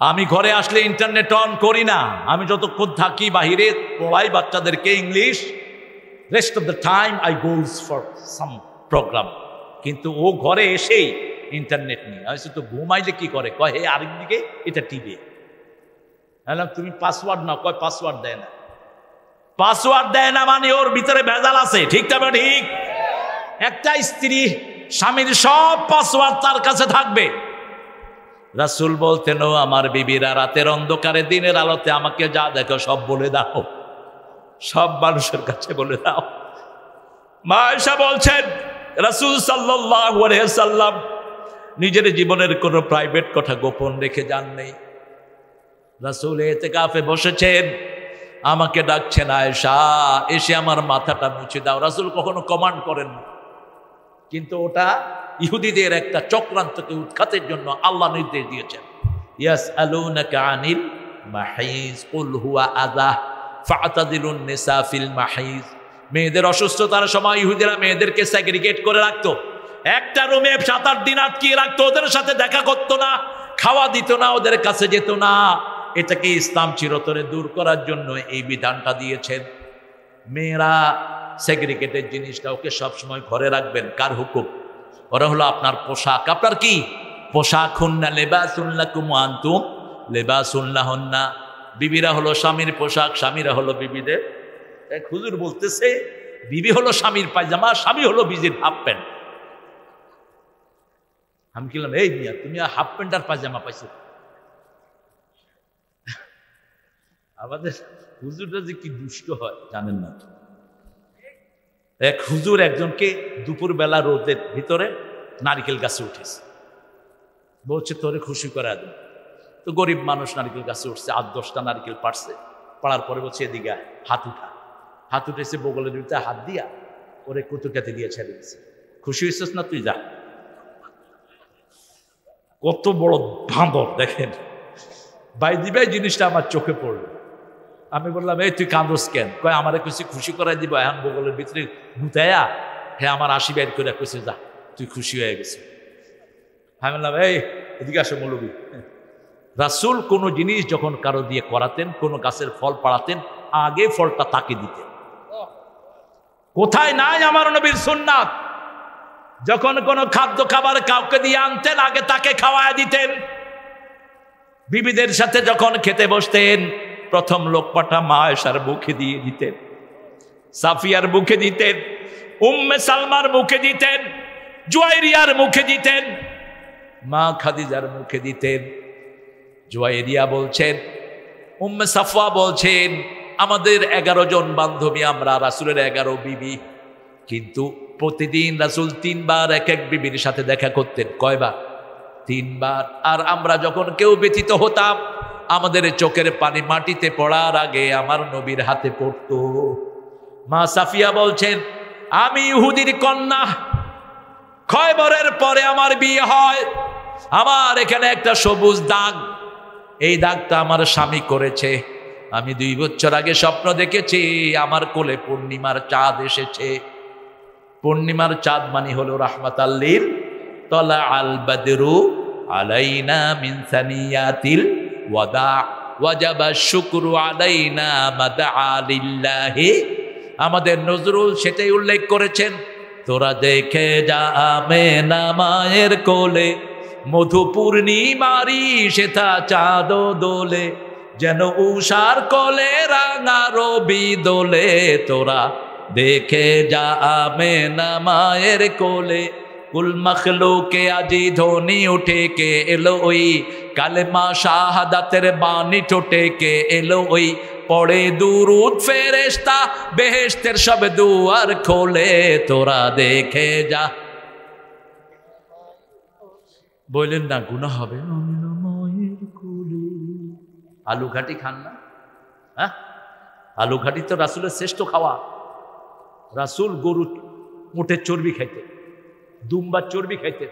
আমি ঘরে আসলে ইন্টারনেট অন করি না। আমি যতক্ষণ থাকি বাহিরে পড়াই বাচ্চাদেরকে English, rest of the time I goes for some program. কিন্তু ও ঘরে এসেই ইন্টারনেট নিয়ে হয়তো তো ঘুমাইলে কি করে, কয় হে আরেকদিকে এটা টিভি। তুমি পাসওয়ার্ড নাও, কয় পাসওয়ার্ড দেয় না। পাসওয়ার্ড দেয় না মানে ওর ভিতরে ভেজাল আছে। ঠিক তবে ঠিক? একটা স্ত্রী স্বামীর সব পাসওয়ার্ড তার কাছে থাকবে। রাসূল বলতেন, ও আমার বিবিরা, রাতের অন্ধকারে দিনের আলোতে আমাকে যা দেখো সব বলে দাও, সব মানুষের কাছে বলে দাও। মা আয়েশা বলছেন, রাসূল সাল্লাল্লাহু আলাইহি ওয়াসাল্লাম নিজের জীবনের কোনো প্রাইভেট কথা গোপন রেখে যান নেই। রাসূল ইতিকাফে বসেছেন, আমাকে ডাকছেন, আয়েশা এসে আমার মাথাটা মুছে দাও। রাসূল কখনো কমান্ড করেন না, কিন্তু ওটা ইহুদিদের একটা চক্রান্তকে উৎখাতের জন্য আল্লাহ নির্দেশ দিয়েছেন। ইয়াসআলুনাকা আনিল মাহিজ কুল হুয়া আযা ফাতাদিলুন নিসা ফিল মাহিজ। মেয়েদের অসুস্থতার সময় ইহুদিরা মেয়েদেরকে সেগ্রিগেট করে রাখতো, একটা রুমে 7-8 দিন আটকিয়ে রাখতো। ওদের সাথে দেখা করতো না, খাওয়া দিত না, ওদের কাছে যেত না। এটাকে ইসলাম চিরতরে দূর করার জন্য এই বিধানটা দিয়েছেন। মেয়েরা সেগ্রিগেটেড জিনিসটা, ওকে সবসময় ঘরে রাখবেন। কার হুকুম? ওরা হলো আপনার পোশাক। আপনার কি পোশাক? হুন্না লিবাসুন লাকুম ওয়া আনতুম লিবাসুন লাহুন্না। বিবিরা হলো স্বামীর পোশাক, স্বামীরা হলো বিবিদের। এক হুজুর বলতেছে, বিবি হলো স্বামীর পায়জামা, স্বামী হলো বিজির হাফ প্যান্ট। আমি বললাম, এই মিয়া, তুমি হাফ প্যান্ট আর পায়জামা পাইছো? আমাদের হুজুরটা যে কি দুষ্ট হয় জানেন না। এক হুজুর একজনকে দুপুরবেলা রোদের ভিতরে নারিকেল গাছে উঠেছে, বলছে তোরে খুশি করে দেব। তো গরিব মানুষ নারিকেল গাছে উঠছে, 8-10টা নারিকেল পারছে, পাড়ার পরে বলছে এদিকে হাত উঠা। হাত উঠেছে, বগলের ভিতরে হাত দিয়া ওরে কুতুকাতে দিয়ে ছেড়ে দিচ্ছে। খুশি হয়েছিস না তুই যা। কত বড় বাঁদর দেখেন। বাইদি ভাই জিনিসটা আমার চোখে পড়লো। আমি বললাম এই তুই কান্দোস কেন? কয় আমারে কিছু খুশি করাই দিব, এখন বগলের ভিতরে গুতায়া হ্যাঁ আমার আশি বাইর করে কইছে যা তুই খুশি হয়ে গেছে। আমি বললাম এই এদিকে আসো মৌলবী। রাসূল কোনো জিনিস যখন কারো দিয়ে করাতেন, কোনো গাছের ফল পাড়াতেন, আগে ফলটা তাকে দিতেন। কোথায় নাই আমার নবীর সুন্নাত? যখন কোনো খাদ্য খাবার কাউকে দিয়ে আনতেন, আগে তাকে খাওয়ায় দিতেন। বিবিদের সাথে যখন খেতে বসতেন, প্রথম লোকমাটা মা আয়েশার মুখে দিয়ে দিতেন, সাফিয়ার মুখে দিতেন, উম্মে সালমার মুখে দিতেন, জুয়াইরিয়ার মুখে দিতেন, মা খাদিজার মুখে দিতেন। জুয়াইরিয়া বলছেন, উম্মে সাফওয়া বলছেন, আমাদের 11 জন বান্ধবী, আমরা রাসূলের 11 বিবি, কিন্তু প্রতিদিন রাসূল 3 বার এক এক বিবির সাথে দেখা করতেন। কয়বার? 3 বার। আর আমরা যখন কেউ ব্যথিত হতাম, আমাদের চোখের পানি মাটিতে পড়ার আগে আমার নবীর হাতে পড়তো। মা সাফিয়া বলছেন, আমি ইহুদির কন্যা, খয়বরের পরে আমার বিয়ে হয়, আমার এখানে একটা সবুজ দাগ, এই দাগটা আমার স্বামী করেছে। আমি 2 বছর আগে স্বপ্ন দেখেছি আমার কোলে পূর্ণিমার চাঁদ এসেছে। পূর্ণিমার চাঁদ মানে হলো রাহমাতাল লিল, তলা আল বাদরু আলাইনা মিন সানিয়াতিল ওয়াদা ওয়াজাবা শুকরু আলাইনা মাদআ লিল্লাহি। আমাদের নজরুল সেটাই উল্লেখ করেছেন, তোরা দেখে যা আমেনা মায়ের কোলে, মধু পূর্ণিমারি সেথা চাঁদ দোলে, যেন উষার কোলে রাঙা রবি দোলে, তোরা দেখে যা আমেনা মায়ের কোলে। কুল মখলুকে আজি ধ্বনি উঠে কে এলো ওই, কালেমা শাহাদাতের বাণী ঠোঁটে কে এলো ওই, পড়ে দুরুদ ফেরেশতা বেহেশতের সব দুয়ার খোলে, তোরা দেখে যা। বললেন না গুনাহ হবে? আলু ঘাটি খান না? হ্যাঁ, আলু ঘাটি তো রাসূলের শ্রেষ্ঠ খাওয়া। রাসূল গরু উটের চর্বি খাইতেন, দুম্বার চর্বি খাইতেন,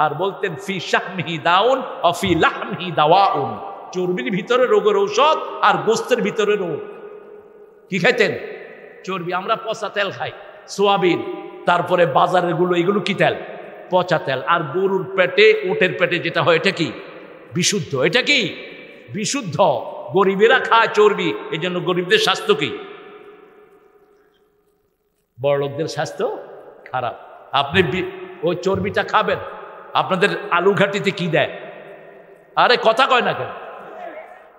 আর বলতেন ফি শাহমিহি দাউন ও ফি লাহমিহি দাওয়াউন, চর্বির ভিতরে রোগের ঔষধ আর গোস্তের ভিতরে রোগ। কি খাইতেন? চর্বি। আমরা পচা তেল খাই, সোয়াবিন, তারপরে বাজারের গুলো, এগুলো কি তেল? পচা তেল। আর গরুর পেটে, উটের পেটে যেটা হয় এটা কি? বিশুদ্ধ। এটা কি? বিশুদ্ধ। গরিবেরা খায় চর্বি, এই জন্য গরিবদের স্বাস্থ্য কি? বড় লোকদের স্বাস্থ্য খারাপ। আপনি ওই চর্বিটা খাবেন, আপনাদের আলু ঘাটিতে কি দেয়? আরে কথা কয় না কেন?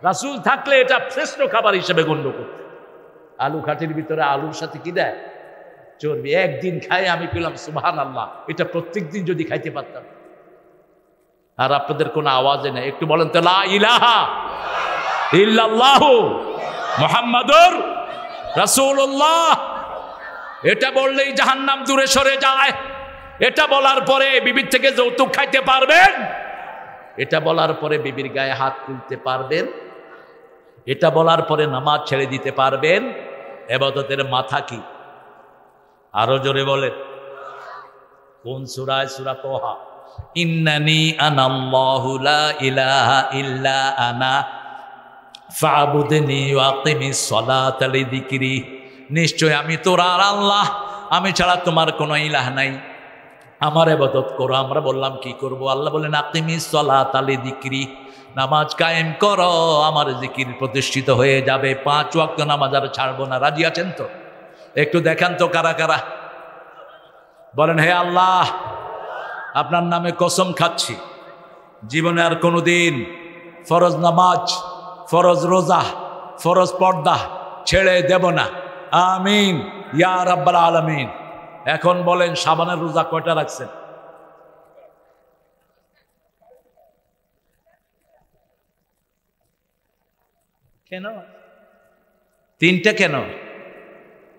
রাসূল থাকলে এটা শ্রেষ্ঠ খাবার হিসেবে গণ্য করতে। আলু ঘাটির ভিতরে আলুর সাথে কি দেয়? চর্বি। একদিন খাই আমি পেলাম সুবহানাল্লাহ, এটা প্রত্যেক দিন যদি খাইতে পারতাম। আর আপনাদের কোনো আওয়াজে নেই, একটু বলেন তো লা ইলাহা ইল্লাল্লাহু মুহাম্মাদুর রাসূলুল্লাহ। এটা বললেই জাহান্নাম দূরে সরে যায়। এটা বলার পরে বিবির থেকে যৌতুক খাইতে পারবেন? এটা বলার পরে বিবির গায়ে হাত তুলতে পারবেন? এটা বলার পরে নামাজ ছেড়ে দিতে পারবেন? ইবাদতের মাথা কি? আরো জোরে বলেন। কোন সূরায়? সূরা তোহা। ইন্নানি আনাল্লাহু লা ইলাহা ইল্লা আনা ফাবুদনি ওয়াকিমিস সালাতা লিযিকরি। নিশ্চয় আমি তোর আর আল্লাহ, আমি ছাড়া তোমার কোনো ইলাহ নাই, আমার ইবাদত করো। আমরা বললাম কি করব? আল্লাহ বলেন আকিমিস সালাতা লিযিকরি, নামাজ কায়েম করো, আমার জিকির প্রতিষ্ঠিত হয়ে যাবে। 5 ওয়াক্ত নামাজ আর ছাড়বো না। রাজি আছেন তো? একটু দেখান তো কারা কারা। বলেন হে আল্লাহ, আপনার নামে কসম খাচ্ছি, জীবনে আর কোনোদিন ফরজ নামাজ, ফরজ রোজা, ফরজ পর্দা ছেড়ে দেব না। আমিন ইয়া রাব্বাল আলামিন। এখন বলেন শাবানের রোজা কয়টা রাখছেন? কেন? 3টা কেন?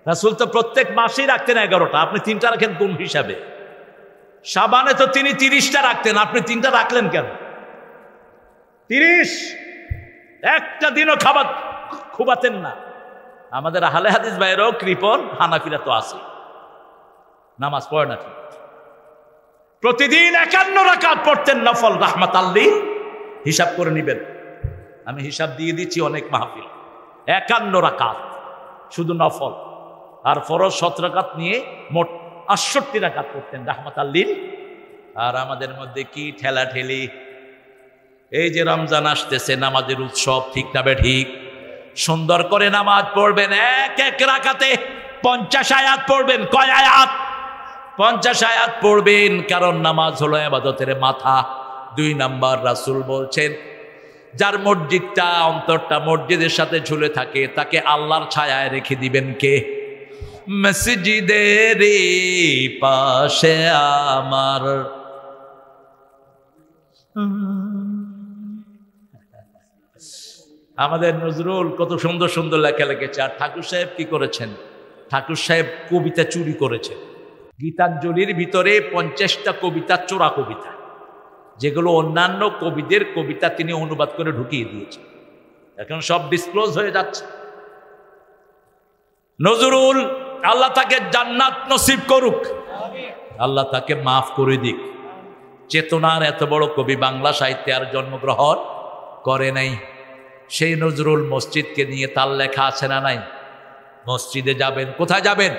রাসূল তো প্রত্যেক মাসেই রাখতেন 11টা, আপনি 3টা রাখেন কোন হিসাবে? শাবানে তো তিনি 30টা রাখতেন, আপনি 3টা রাখলেন কেন? 30 একটা দিনও খাবার খুবাতেন না। আমাদের আহলে হাদিস ভাইরাও কৃপণ, হানাফিরা তো আছে, নামাজ পড়ে না ঠিক। প্রতিদিন 51 রাকাত পড়তেন নফল রাহমাতাল লিল। হিসাব করে নেবেন, আমি হিসাব দিয়ে দিচ্ছি অনেক মাহফিল। 51 রাকাত শুধু নফল, আর ফরজ 7 রাকাত নিয়ে মোট 68 রাকাত পড়তেন রাহমাতাল লিল। আর আমাদের মধ্যে কি ঠেলা ঠেলি! এই যে রমজান আসতেছে, নামাজের উৎসব, ঠিক না বে ঠিক? সুন্দর করে নামাজ পড়বেন, এক এক রাকাতে 50 আয়াত পড়বেন। কয় আয়াত? 50 আয়াত পড়বেন, কারণ নামাজ হলো ইবাদতের মাথা। 2 নাম্বার, রাসূল বলছেন যার মসজিদটা, অন্তরটা মসজিদের সাথে ঝুলে থাকে, তাকে আল্লাহর ছায়ায় রেখে দিবেন কে? মসজিদের পাশে আমার। আমাদের নজরুল কত সুন্দর সুন্দর লেখা লিখেছে। আর ঠাকুর সাহেব কি করেছেন? ঠাকুর সাহেব কবিতা চুরি করেছেন। গীতাঞ্জলির ভিতরে 50টা কবিতা চোরা কবিতা, যেগুলো অন্যান্য কবিদের কবিতা তিনি অনুবাদ করে ঢুকিয়ে দিয়েছেন। এখন সব ডিসক্লোজ হয়ে যাচ্ছে। নজরুল, আল্লাহ তাকে জান্নাত নসিব করুক, আল্লাহ তাকে মাফ করে দিক। চেতনার এত বড় কবি বাংলা সাহিত্যে আর জন্মগ্রহণ করে নাই। সেই নজরুল মসজিদকে নিয়ে তার লেখা আছে না নাই? মসজিদে যাবেন, কোথায় যাবেন?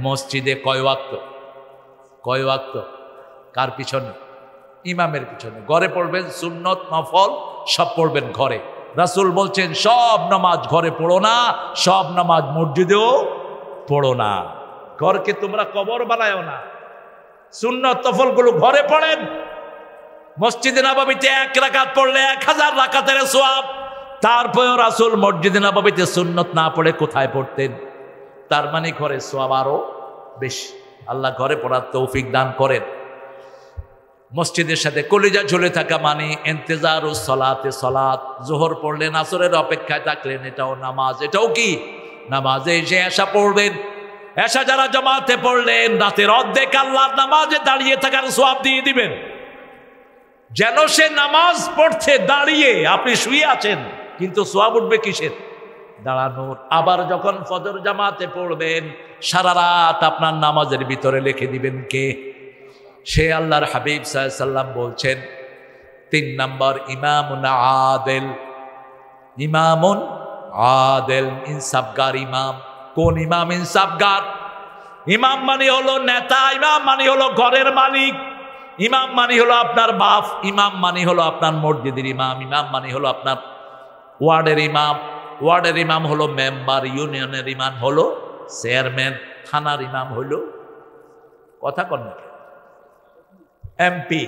মসজিদে কয় ওয়াক্ত? কয় ওয়াক্ত? কার পিছনে? ইমামের পিছনে। ঘরে পড়বেন সুন্নত নফল সব পড়বেন ঘরে। রাসূল বলছেন সব নামাজ ঘরে পড়ো না, সব নামাজ মসজিদেও পড়ো না। ঘরকে তোমরা কবর বানায়ও না। সুন্নত নফলগুলো ঘরে পড়েন। মসজিদে নববীতে 1 রাকাত পড়লে 1000 রাকাতের সওয়াব। তারপরেও রাসূল মসজিদে নববীতে সুন্নত না পড়ে কোথায় পড়তেন? তার মানে ঘরে সওয়াব আরো বেশি। আল্লাহ ঘরে পড়ার তৌফিক দান করেন। মসজিদের সাথে কলিজা ঝুলে থাকা মানে ইন্তেজারুস সালাতে সালাত। যোহর পড়লেন, আসরের অপেক্ষায় থাকলেন, এটাও নামাজ। এটাও কি? নামাজে এসে এশা পড়বেন। এশা যারা জামাতে পড়লেন, রাতের অর্ধেক আল্লাহর নামাজে দাঁড়িয়ে থাকার সওয়াব দিয়ে দিবেন। যেন সে নামাজ পড়ছে দাঁড়িয়ে, আপনি শুয়ে আছেন, কিন্তু সওয়াব উঠবে কিসের? দাঁড়ানোর। আবার যখন ফজর জামাতে পড়বেন, সারা রাত আপনার নামাজের ভিতরে লিখে দিবেন কে? সে আল্লাহর হাবিব সাল্লাল্লাহু আলাইহি সাল্লাম বলছেন 3 নম্বর, ইমামুন আদেল। ইমামুন আদেল, ইনসাফগার ইমাম। কোন ইমাম? ইনসাফগার। ইমাম মানে হলো নেতা, ইমাম মানে হলো ঘরের মালিক, ইমাম মানে হলো আপনার বাপ, ইমাম মানে হলো আপনার মসজিদের ইমাম, ইমাম মানে হলো আপনার ওয়ার্ডের ইমাম, ওয়ার্ডের ইমাম হলো মেম্বার, ইউনিয়নের ইমাম হলো চেয়ারম্যান, থানার ইমাম হলো কথা কন না এমপি।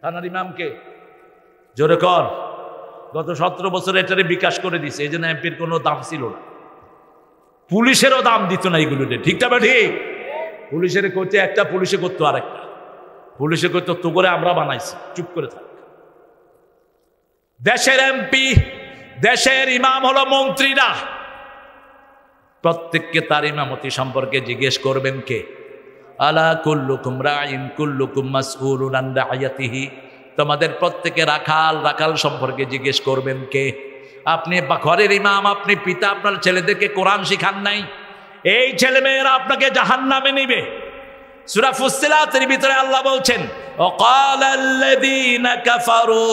থানার ইমামকে জোরে কর। গত 17 বছর এটারে বিকাশ করে দিছে, এই জন্য এমপির কোনো দাম ছিল না। পুলিশেরও দাম দিত না এগুলোতে, ঠিকটা বা ঠিক? পুলিশের করতে একটা, পুলিশে করতো আরেকটা। পুলিশে করতো তো করে আমরা বানাইছি, চুপ করে থাক। দেশের এমপি, দেশের ইমাম হলো মন্ত্রীরা। প্রত্যেককে তার ইমামতি সম্পর্কে জিজ্ঞেস করবেন কে? আলা কুল্লুকুম রাইন কুল্লুকুম মাসউলুন আন রাইয়াতিহি। তোমাদের প্রত্যেকে রাখাল, রাখাল সম্পর্কে জিজ্ঞেস করবেন কে? আপনি ঘরের ইমাম, আপনি পিতা, আপনার ছেলেদেরকে কোরআন শিখান নাই, এই ছেলেমেয়েরা আপনাকে জাহান্নামে নিবে। সূরা ফুসসিলাতের ভিতরে আল্লাহ বলছেন, ওয়াকালাল্লাযীনা কাফারু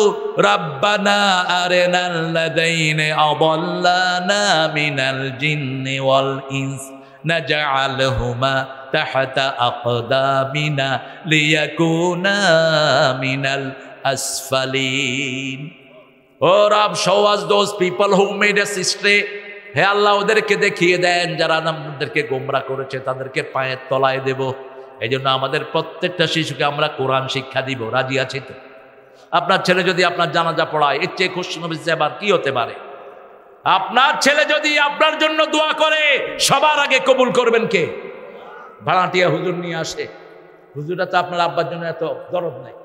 রাব্বানা আরিনাল্লাযীনা আদাল্লানা মিনাল জিন্নি ওয়াল ইনস নাজআলহুমা তাহতা আকদামিনা লিয়াকুনা মিনাল আসফালিন। ও রব, show us those people who made us stray. হে আল্লাহ, ওদেরকে দেখিয়ে দেন যারা আমাদেরকে গোমরা করেছে, তাদেরকে পায়ের তলায় দেব। এই জন্য আমাদের প্রত্যেকটা শিশুকে আমরা কোরআন শিক্ষা দিব। রাজি আছি তো? আপনার ছেলে যদি আপনার জানাজা পড়ায়, এর চেয়ে খুশি নবী আবার কি হতে পারে? আপনার ছেলে যদি আপনার জন্য দোয়া করে, সবার আগে কবুল করবেন কে? ভাড়াটিয়া হুজুর নিয়ে আসে, হুজুরটা তো আপনার আব্বার জন্য এত দরদ নাই,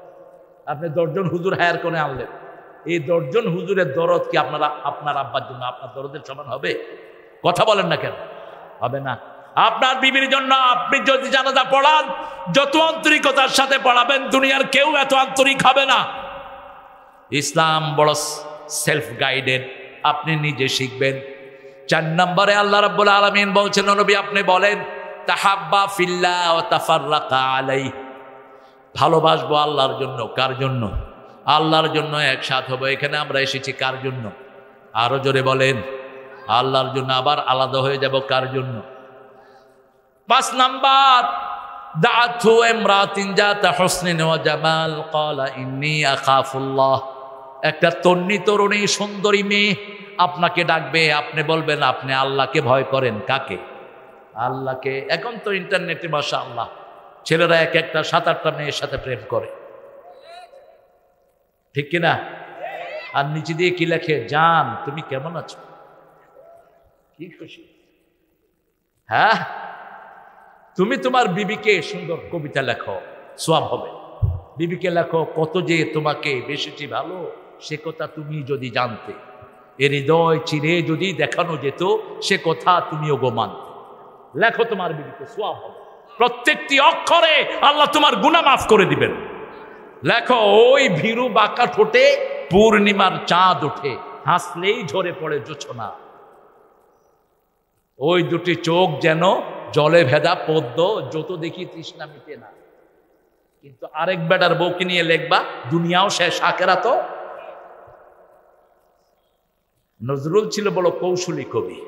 আপনি 10 জন হুজুর হায়ার করে আনলেন, এই 10 জন হুজুরের দরদ কি আপনার আব্বার জন্য আপনার দরদের সমান হবে? কথা বলেন না কেন? হবে না। আপনার বিবির জন্য আপনি যদি জানাজা পড়ান, যত আন্তরিকতার সাথে পড়াবেন, দুনিয়ার কেউ এত আন্তরিক হবে না। ইসলাম বড় সেলফ গাইডেড, আপনি নিজে শিখবেন। 4 নম্বরে আল্লাহ রাব্বুল আলামিন বলছেন, নবী আপনি বলেন, তাহাব্বা ফিল্লাহ ওয়া তাফাররাকা আলাইহি, ভালোবাসবো আল্লাহর জন্য। কার জন্য? আল্লাহর জন্য একসাথ হবো। এখানে আমরা এসেছি কার জন্য? আরো জোরে বলেন, আল্লাহর জন্য। আবার আলাদা হয়ে যাব কার জন্য? 5 নাম্বার, দাআতু ইমরাতিন জাতা হুসনিন ওয়া জামাল ক্বালা ইন্নী আখাফুল্লাহ। একটা তরুণী সুন্দরী মেয়ে আপনাকে ডাকবে, আপনি বলবেন আপনি আল্লাহকে ভয় করেন। কাকে? আল্লাহকে। এখন তো ইন্টারনেটে মাশাআল্লাহ ছেলেরা এক একটা 7-8টা মেয়ের সাথে প্রেম করে, ঠিক কিনা? আর নিচে দিয়ে কি লেখে? জান তুমি কেমন আছো? কি খুশি। হ্যাঁ, তুমি তোমার বিবিকে সুন্দর কবিতা লেখো, সওয়াব হবে। বিবিকে লেখো কত যে তোমাকে বেশিটি ভালো, সে কথা তুমি যদি জানতে, এর হৃদয় চিরে যদি দেখানো যেত, সে কথা তুমিও গো মানতে। লেখো তোমার বিবিকে, সওয়াব হবে। প্রত্যেকটি অক্ষরে আল্লাহ তোমার গুনাহ মাফ করে দিবেন। লেখো, ওই ভীরু বাঁকা ঠোঁটে পূর্ণিমার চাঁদ ওঠে, হাসলেই ঝরে পড়ে জোছনা। ওই দুটি চোখ যেন জলে ভেদা পদ্ম, যত দেখি তৃষ্ণা মিটে না। কিন্তু আরেক বেটার বউকে নিয়ে লিখবা, দুনিয়াও শেষ, আখেরাতও। নজরুল ছিল বড় কৌশলী কবি।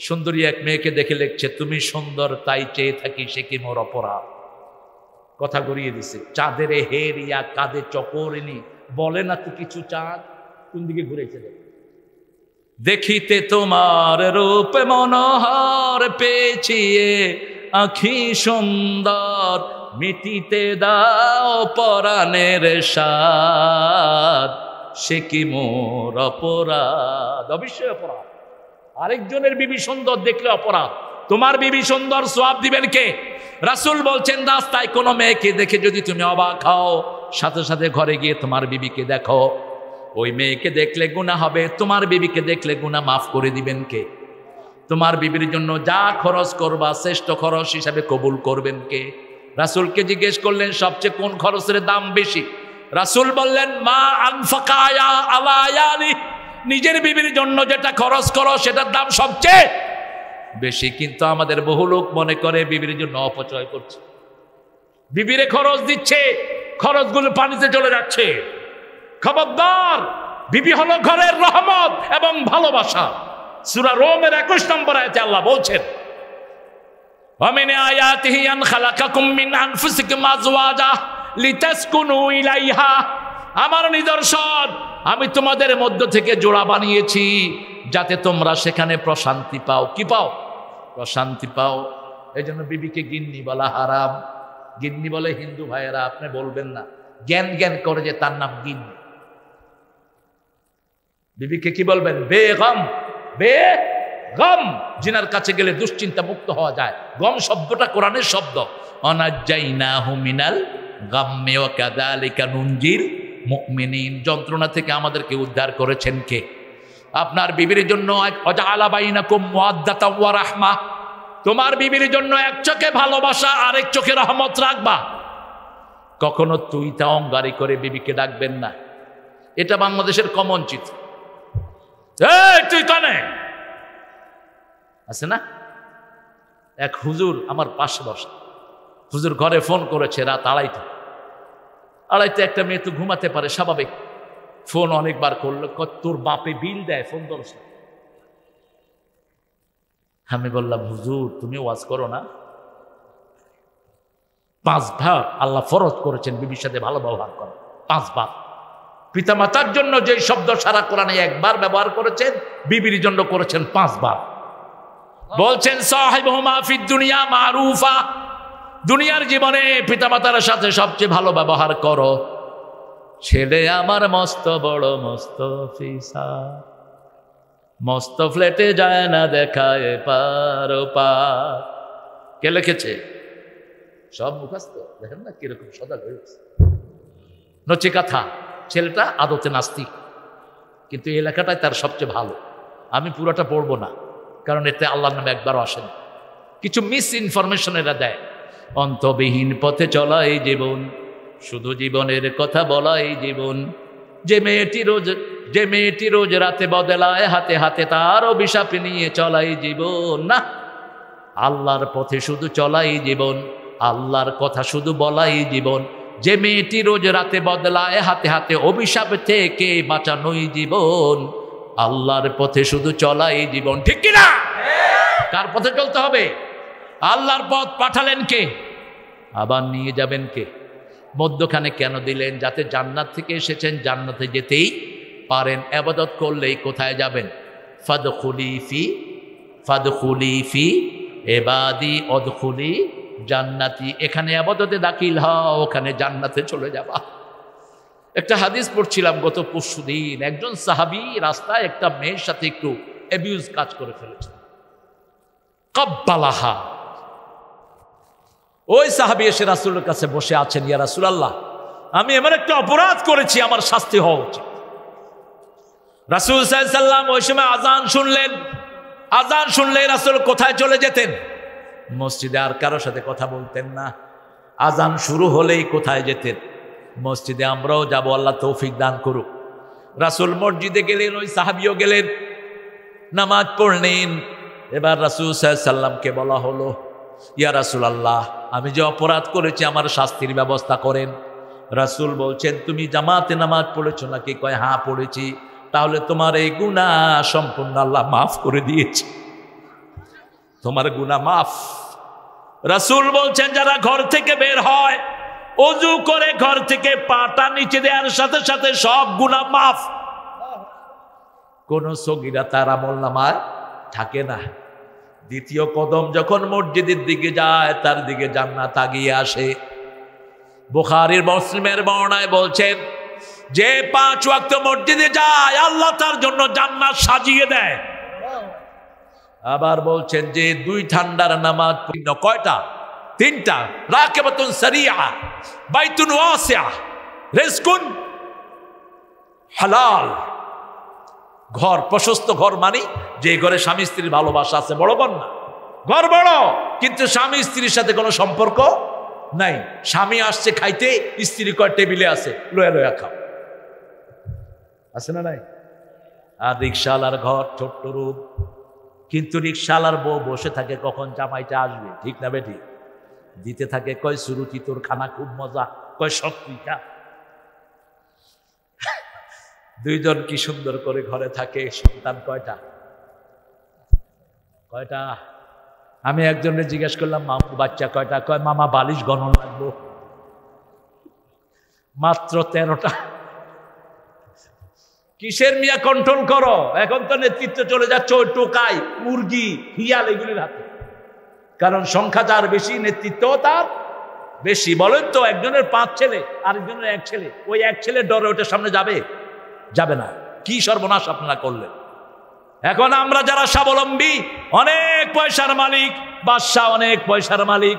সুন্দরী এক মেয়েকে দেখে লিখছে, তুমি সুন্দর তাই চেয়ে থাকি, সে কি মোর অপরাধ। কথা গড়িয়ে দিছে, চাঁদের হেরিয়া কাঁদে চকরিনি, বলে না তো কিছু চাঁদ। কোন দিকে ঘুরেছে দেখিতে তোমার রূপ মনোহর, পেয়েছি আখি সুন্দর, মিটিতে দাও পরাণের সাদ, সে কি মোর অপরাধ। অবশ্যই অপরাধ। আরেকজনের বিবি সুন্দর দেখলে অপরাধ, তোমার বিবি সুন্দর সওয়াব দিবেন কে? রাসূল বলছেন, রাস্তায় কোনো মেয়েকে দেখে যদি তুমি অবাক হও, সাথে সাথে ঘরে গিয়ে তোমার বিবিকে দেখো। ওই মেয়েকে দেখলে গুনাহ হবে, তোমার বিবিকে দেখলে গুনাহ মাফ করে দিবেন কে? তোমার বিবির জন্য যা খরচ করবা শ্রেষ্ঠ খরচ হিসাবে কবুল করবেন কে? রাসূলকে জিজ্ঞেস করলেন, সবচেয়ে কোন খরচের দাম বেশি? রাসূল বললেন, মা আনফাকা আলা আয়ালি, নিজের বিবির জন্য যেটা খরচ করো সেটার দাম সবচেয়ে বেশি। কিন্তু আমাদের বহু লোক মনে করে বিবির জন্য অপচয় করছে, বিবিরে খরচ দিচ্ছে, খরচগুলো পানিতে চলে যাচ্ছে। খবরদার, বিবি হলো ঘরের রহমত এবং ভালোবাসা। সূরা রোমের 21 নম্বর আয়াতে আল্লাহ বলছেন, وَمِنْ آيَاتِهِ أَنْ خَلَقَكُم مِّنْ أَنفُسِكُمْ أَزْوَاجًا لِتَسْكُنُوا إِلَيْهَا। আমার নিদর্শন, আমি তোমাদের মধ্য থেকে জোড়া বানিয়েছি যাতে তোমরা সেখানে প্রশান্তি পাও। কি পাও? প্রশান্তি পাও। এই জন্য বিবিকে গিন্নি বলা হারাম। গিন্নি বলে হিন্দু ভাইয়েরা, আপনি বলবেন না, জ্ঞান জ্ঞান করে যে তার নাম গিন্নি। বিবিকে কি বলবেন? বেগম। বেগম, জিনার কাছে গেলে দুশ্চিন্তা মুক্ত হওয়া যায়। গম শব্দটা কোরআনের শব্দ। অনাজ্জাইনাহু মিনাল গাম্মি ওয়া কাযালিকা নুনজিল মুমিনিন। যন্ত্রণা থেকে আমাদেরকে উদ্ধার করেছেন কে? আপনার বিবির জন্য ওয়াজআলা বাইনাকুম মুওয়াদ্দাতাও ওয়া রাহমা, তোমার বিবির জন্য এক চোখে ভালোবাসা, আরেক চোখে রহমত রাখবা। কখনো তুই তা অঙ্গারি করে বিবিকে ডাকবেন না। এটা বাংলাদেশের কমন চিত্র। এই তুই কানে আছে না? এক হুজুর আমার পাশে বসে, হুজুর ঘরে ফোন করেছে রাত 2:30। একটা মেয়ে তো ঘুমাতে পারে, স্বাভাবিক। ফোন অনেকবার করলো, তোর বাপে বিল দেয়, ফোন ধরছ না। আমি বললাম, হুজুর তুমি ওয়াজ করো না? 5 বার আল্লাহ ফরজ করেছেন বিবির সাথে ভালো ব্যবহার করো, 5 বার। পিতামাতার জন্য যে শব্দ সারা কোরআনে 1 বার ব্যবহার করেছেন, বিবির জন্য করেছেন 5 বার। বলছেন, সাহিবহুমা ফিদ দুনিয়া মারুফা, দুনিয়ার জীবনে পিতামাতার সাথে সবচেয়ে ভালো ব্যবহার করো। ছেলে আমার মস্ত বড় মস্ত অফিসার, মস্ত ফ্ল্যাটে যায় না দেখায় পার পার। কে লিখেছে? সব মুখস্থ। দেখেন না কিরকম সজাগ হয়েছে। নচিকাথা, ছেলেটা আদতে নাস্তিক, কিন্তু এই লেখাটাই তার সবচেয়ে ভালো। আমি পুরোটা পড়বো না, কারণ এতে আল্লাহর নামে একবারও আসে না। কিছু মিস ইনফরমেশন এরা দেয়। অন্তবিহীন পথে চলা এই জীবন, শুধু জীবনের কথা বলা এই জীবন। যে মেয়েটি রোজ রাতে বদলায় হাতে হাতে, তার অভিশাপ নিয়ে চলাই জীবন। না, আল্লাহর পথে শুধু চলাই জীবন, আল্লাহর কথা শুধু বলাই জীবন। যে মেয়েটি রোজ রাতে বদলায় হাতে হাতে, অভিশাপ থেকে বাঁচানোই জীবন। আল্লাহর পথে শুধু চলাই জীবন। ঠিক কিনা? কার পথে চলতে হবে? আল্লাহর পথ পাঠালেন কে? আবার নিয়ে যাবেন কে? মধ্যখানে কেন দিলেন? যাতে জান্নাত থেকে এসেছেন, জান্নাতে যেতেই পারেন। ইবাদত করলেই কোথায় যাবেন? ফাদখুলি ফি ইবাদি অদখুলি জান্নাতি। এখানে ইবাদতে দাখিল হও, ওখানে জান্নাতে চলে যাবা। একটা হাদিস পড়ছিলাম গত পরশুদিন। একজন সাহাবী রাস্তায় একটা মেয়ের সাথে একটু অ্যাবিউজ কাজ করে ফেলেছে। কাব্বালাহা। ওই সাহাবী এসে রাসূলের কাছে বসে আছেন, ইয়া রাসূলুল্লাহ, আমি এমন একটা অপরাধ করেছি, আমার শাস্তি হওয়া উচিত। রাসূল সাল্লাল্লাহু আলাইহি ওয়াসাল্লাম ওই সময় আযান শুনলেন। আযান শুনলে রাসূল কোথায় চলে যেতেন? মসজিদে। আর কারোর সাথে কথা বলতেন না। আযান শুরু হলেই কোথায় যেতেন? মসজিদে। আমরাও যাব, আল্লাহ তৌফিক দান করুক। রাসূল মসজিদে গেলেন, ওই সাহাবীও গেলেন, নামাজ পড়লেন। এবার রাসূল সাল্লাল্লাহু আলাইহি ওয়াসাল্লামকে বলা হলো, ইয়া রাসূলুল্লাহ, আমি যে অপরাধ করেছি আমার শাস্তির ব্যবস্থা করেন। রাসূল বলছেন, তুমি জামাতে নামাজ পড়েছো নাকি? কয় হ্যাঁ পড়েছি। তাহলে তোমার এই গুনাহ সম্পূর্ণ আল্লাহ মাফ করে দিয়েছে, তোমার গুনাহ মাফ। রাসূল বলছেন, যারা ঘর থেকে বের হয় ওযু করে ঘর থেকে পাটা নিচে দেওয়ার সাথে সাথে সব গুনাহ মাফ। কোন সগীরা তার আমলনামায় থাকে না। দ্বিতীয় কদম যখন মসজিদের দিকে যায়, তার দিকে জান্নাত আগিয়ে আসে। বুখারীর মুসলিমের বর্ণনায় বলছেন, যে 5 ওয়াক্ত মসজিদে যায় আল্লাহ তার জন্য জান্নাত সাজিয়ে দেয়। আবার বলছেন যে 2 ঠান্ডার নামাজ পূর্ণ কয়টা? 3টা। রাকিবাতুন সারিয়া, বাইতুন ওয়াসিআ, রিজকুন হালাল। ঘর, প্রশস্ত ঘর মানে যে ঘরে স্বামী স্ত্রীর ভালোবাসা আছে, বড় ঘর না। ঘর বড়, কিন্তু স্বামী স্ত্রীর সাথে কোনো সম্পর্ক নাই। স্বামী আসছে খাইতে, স্ত্রী কয় টেবিলে আছে, লয়া লয়া খাও। আছে না নাই? আর রিকশাওয়ালার ঘর ছোট্ট রূপ, কিন্তু রিকশাওয়ালার বউ বসে থাকে কখন জামাইটা আসবে। ঠিক না বেঠিক? দিতে থাকে, কয় সুরুচি তোর খানা খুব মজা, কয় সত্যি খা। 2 জন কি সুন্দর করে ঘরে থাকে। সন্তান কয়টা? আমি একজনের জিজ্ঞেস করলাম, মামু বাচ্চা কয়টা? কয় মামা বালিশ গণন লাগবো, মাত্র 13টা। কিসের মিয়া কন্ট্রোল করো? এখন তো নেতৃত্ব চলে যাচ্ছে ওই টোকাই, মুরগি, হিয়াল এগুলির হাতে। কারণ সংখ্যা যার বেশি, নেতৃত্ব তার বেশি। বলেন তো, একজনের 5 ছেলে, আরেকজনের 1 ছেলে। ওই 1 ছেলের ডরে ওটার সামনে যাবে না। কি সর্বনাশ আপনারা করলেন। এখন আমরা যারা স্বাবলম্বী, অনেক পয়সার মালিক, বাদশা অনেক পয়সার মালিক,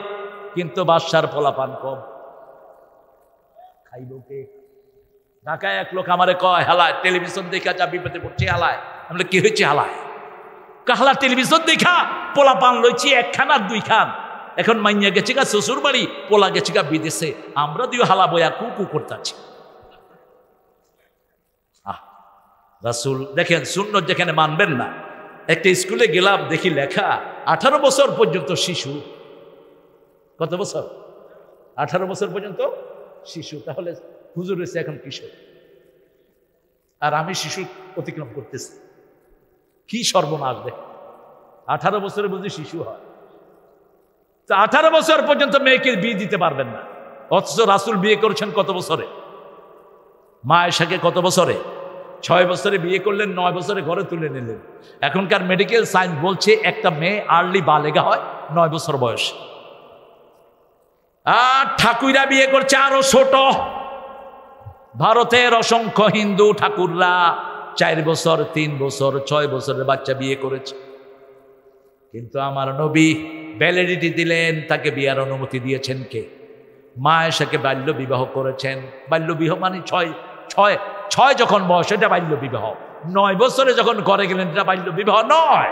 কিন্তু বাদশার পোলাপান কম। খাইব কে? ঢাকায় এক লোক আমারে কয়, হালায় টেলিভিশন দেখা যা বিপদে পড়ছি। হালায়, আমরা কি হয়েছে? হালায় কাহলা টেলিভিশন দেখা পোলাপান লইছি 1 খান আর 2 খান। এখন মাইয়া গেছে গা শ্বশুর বাড়ি, পোলা গেছে গা বিদেশে, আমরা 2 হালা বয়া কুকু করতেছি। রাসূল দেখেন, সুন্নত যেখানে মানবেন না। একটা স্কুলে গেলাম, দেখি লেখা 18 বছর পর্যন্ত শিশু। কত বছর? 18 বছর পর্যন্ত শিশু। তাহলে হুজুর হয়েছে এখন কিশোর, আর আমি শিশু অতিক্রম করতেছি। কি সর্বনাশ! দেখ, 18 বছরে বুঝি শিশু হয়। তো 18 বছর পর্যন্ত মেয়েকে বিয়ে দিতে পারবেন না। অথচ রাসূল বিয়ে করেছেন কত বছরে? মা আয়েশাকে কত বছরে? 6 বছরে বিয়ে করলেন, 9 বছরে ঘরে তুলে নিলেন। এখনকার মেডিকেল সায়েন্স বলছে একটা মেয়ে আর্লি বালেগা হয় 9 বছর বয়স। আর ঠাকুররা বিয়ে করছে আরো ছোট। ভারতের অসংখ্য হিন্দু ঠাকুররা 4 বছর, 3 বছর, 6 বছরের বাচ্চা বিয়ে করেছে। কিন্তু আমার নবী ভ্যালিডিটি দিলেন, তাকে বিয়ার অনুমতি দিয়েছেন কে? মা আয়েশাকে বাল্য বিবাহ করেছেন। বাল্য বিবাহ মানে 6 যখন বয়স, এটা বাল্য বিবাহ। 9 বছরে যখন ঘরে গেলেন, এটা বাল্য বিবাহ নয়।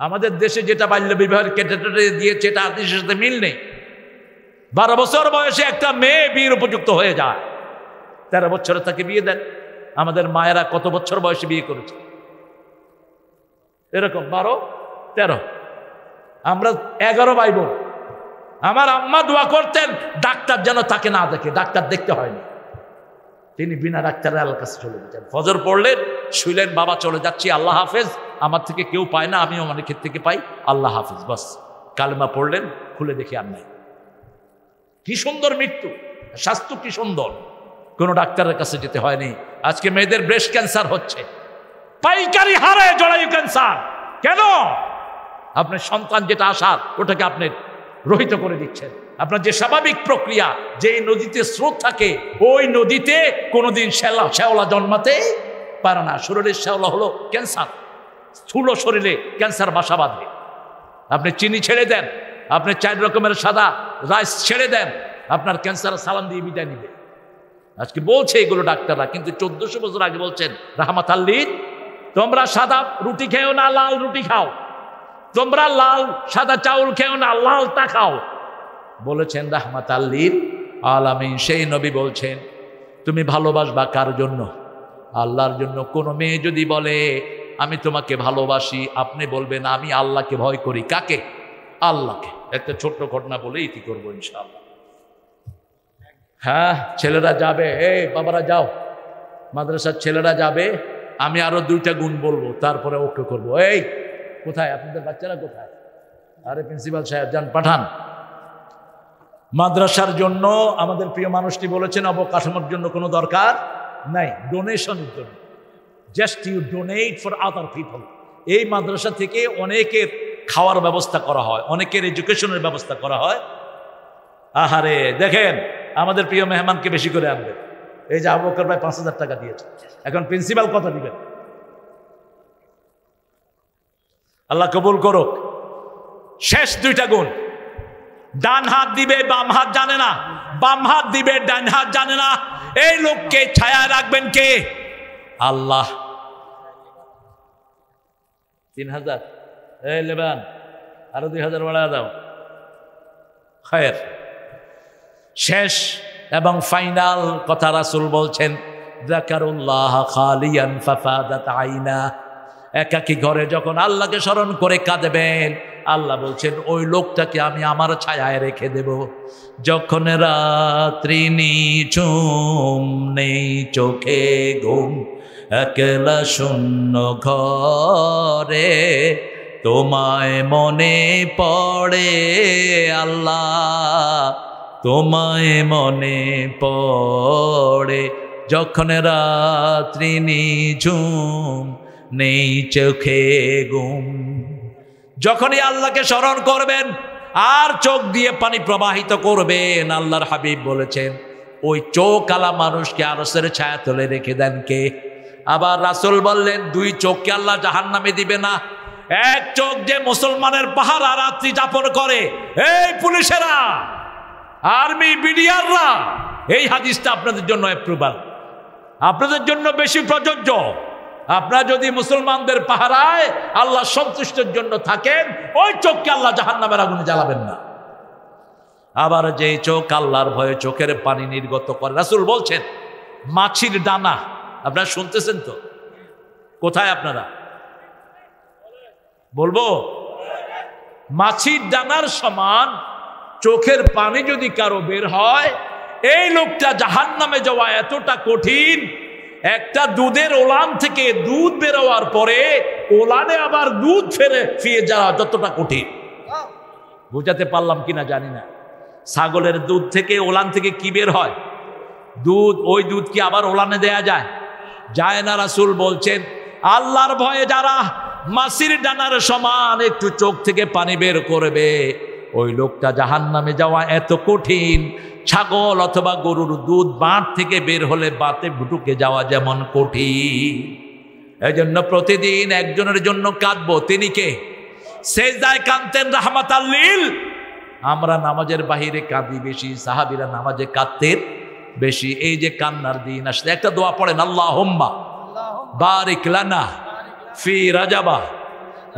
আমাদের দেশে যেটা বাল্য বিবাহের ক্যাটাগরি দিয়েছে এটা হাদিসের সাথে মিল নেই। 12 বছর বয়সে একটা মেয়ে বিয়ের উপযুক্ত হয়ে যায়, 13 বছরে তাকে বিয়ে দেন। আমাদের মায়েরা কত বছর বয়সে বিয়ে করেছে? এরকম 12, 13। আমরা 11 ভাই বোন। আমার আম্মা দোয়া করতেন ডাক্তার যেন তাকে না দেখে, ডাক্তার দেখতে হয়নি, তিনি বিনা ডাক্তারের আল্লাহর কাছে চলে যেতেন। ফজর পড়লেন, শুইলেন, বাবা চলে যাচ্ছি, আল্লাহ হাফেজ, আমার থেকে কেউ পায় না, আমিও অনেকের থেকে পাই, আল্লাহ হাফেজ, বাস। কালেমা পড়লেন, খুলে দেখি আর নাই। কি সুন্দর মৃত্যু, স্বাস্থ্য কি সুন্দর, কোনো ডাক্তারের কাছে যেতে হয়নি। আজকে মেয়েদের ব্রেস্ট ক্যান্সার হচ্ছে, পাইকারি হারে জরায়ু ক্যান্সার। কেন? আপনার সন্তান যেটা আসার ওটাকে আপনি রহিত করে দিচ্ছেন। আপনার যে স্বাভাবিক প্রক্রিয়া, যে নদীতে স্রোত থাকে, ওই নদীতে কোনোদিন শ্যাওলা জন্মাতে পারে না। শরীরের শ্যাওলা হলো ক্যান্সার, স্থূল শরীরে ক্যান্সার বাসা বাঁধে। আপনি চিনি ছেড়ে দেন, আপনি 4 রকমের সাদা রাইস ছেড়ে দেন, আপনার ক্যান্সার সালাম দিয়ে বিদায় নিবে। আজকে বলছে এগুলো ডাক্তাররা, কিন্তু 1400 বছর আগে বলছেন রাহমাত আল্লিন, তোমরা সাদা রুটি খেও না, লাল রুটি খাও, তোমরা লাল সাদা চাউল খেও না, লালটা খাও, বলেছেন রাহমাত আল্লিন আলামিন। সেই নবী বলছেন তুমি ভালোবাসবা কার জন্য? আল্লাহর জন্য। কোন মেয়ে যদি বলে আমি তোমাকে ভালোবাসি, আপনি বলবেন আমি আল্লাহকে ভয় করি। কাকে? আল্লাহকে। একটা ছোট্ট ঘটনা বলে ইতি করবো ইনশাআল্লাহ। হ্যাঁ, ছেলেরা যাবে, এই বাবারা যাও, মাদ্রাসার ছেলেরা যাবে, আমি আরো 2টা গুণ বলবো, তারপরে ওকে করবো। এই কোথায় আপনাদের বাচ্চারা কোথায়? আরে প্রিন্সিপাল সাহেব যান, পাঠান। মাদ্রাসার জন্য আমাদের প্রিয় মানুষটি বলেছেন অবকাঠামোর জন্য কোনো দরকার নাই, ডোনেশনের জন্য। Just you donate for other people. এই মাদ্রাসা থেকে অনেকের খাওয়ার ব্যবস্থা করা হয়, অনেকের এডুকেশনের ব্যবস্থা করা হয়। আহারে দেখেন, আমাদের প্রিয় মেহমানকে বেশি করে আনবেন। এই যে আবু বকর ভাই 5000 টাকা দিয়েছে, এখন প্রিন্সিপাল কত দিবেন? আল্লাহ কবুল করুক। শেষ 2টা গুণ, ডান হাত দিবে বাম হাত জানে না, বাম হাত দিবে ডান হাত জানে না। এই লোককে ছায়া রাখবেন কে? আল্লাহ। 3000 এই লেবান, আরো 2000 বাড়া দাও। খায়ের। শেষ এবং ফাইনাল কথা রাসূল বলছেন যাকারুল্লাহ খালিয়ান ফাফাদাত আইনা। একাকী ঘরে যখন আল্লাহকে স্মরণ করে কাঁদবেন, আল্লাহ বলছেন ওই লোকটাকে আমি আমার ছায়ায় রেখে দেব। যখন রাত্রি নিঝুম, নেই চোখে ঘুম, একলা শূন্য ঘরে, তোমায় মনে পড়ে আল্লাহ, তোমায় মনে পড়ে। যখন রাত্রি নিঝুম, নেই চোখে ঘুম, যখনই আল্লাহকে স্মরণ করবেন আর চোখ দিয়ে পানি প্রবাহিত করবেন, আল্লাহর হাবিব বলেছেন ওই চোখ আলা মানুষকে আরশের ছায়া তলে রেখে দেন কে? আবার রাসূল বললেন 2 চোখকে আল্লাহ জাহান্নামে দিবে না। এক চোখ যে মুসলমানের পাহারা রাত্রি যাপন করে, এই পুলিশেরা, আর্মি, বিডিআররা, এই হাদিসটা আপনাদের জন্য অ্যাপ্রুভাল, আপনাদের জন্য বেশি প্রযোজ্য। আপনারা যদি মুসলমানদের পাহারায় আল্লাহ সন্তুষ্টের জন্য থাকেন, ওই চোখকে আল্লাহ জাহান্নামের আগুনে জ্বালাবেন না। আবার যেই চোখ আল্লাহর ভয়ে চোখের পানি নির্গত করে, রাসূল বলছেন মাছির ডানা, আপনারা শুনতেছেন তো? কোথায় আপনারা? বলবো, মাছির ডানার সমান চোখের পানি যদি কারো বের হয়, এই লোকটা জাহান্নামে যাওয়া এতটা কঠিন। একটা দুধের ওলান থেকে দুধ বেরোয়ার পরে ওলানে আবার দুধ ফিরে যাওয়া যতটা কঠিন। বুঝাতে পারলাম কিনা জানি না। ছাগলের দুধ থেকে, ওলান থেকে কি বের হয়? দুধ। ওই দুধ কি আবার ওলানে দেয়া যায়? যায় না। রাসূল বলছেন আল্লাহর ভয়ে যারা মাছির ডানার সমান একটু চোখ থেকে পানি বের করবে, ওই লোকটা জাহান্নামে যাওয়া এত কঠিন। ছাগল অথবা গরুর দুধ বাঁট থেকে বের হলে বাতে ঢুকে যাওয়া যেমন কঠিন। এই জন্য প্রতিদিন একজনের জন্য কাঁদবো। তিনি কে? সেজদায় কাঁদতেন রাহমাতাল লিল। আমরা নামাজের বাহিরে কাঁদি বেশি, সাহাবীরা নামাজে কাঁদতেন বেশি। এই যে কান্নার দিন আসলে একটা দোয়া পড়েন, আল্লাহুম্মা বারিক লানা ফি রাজাবা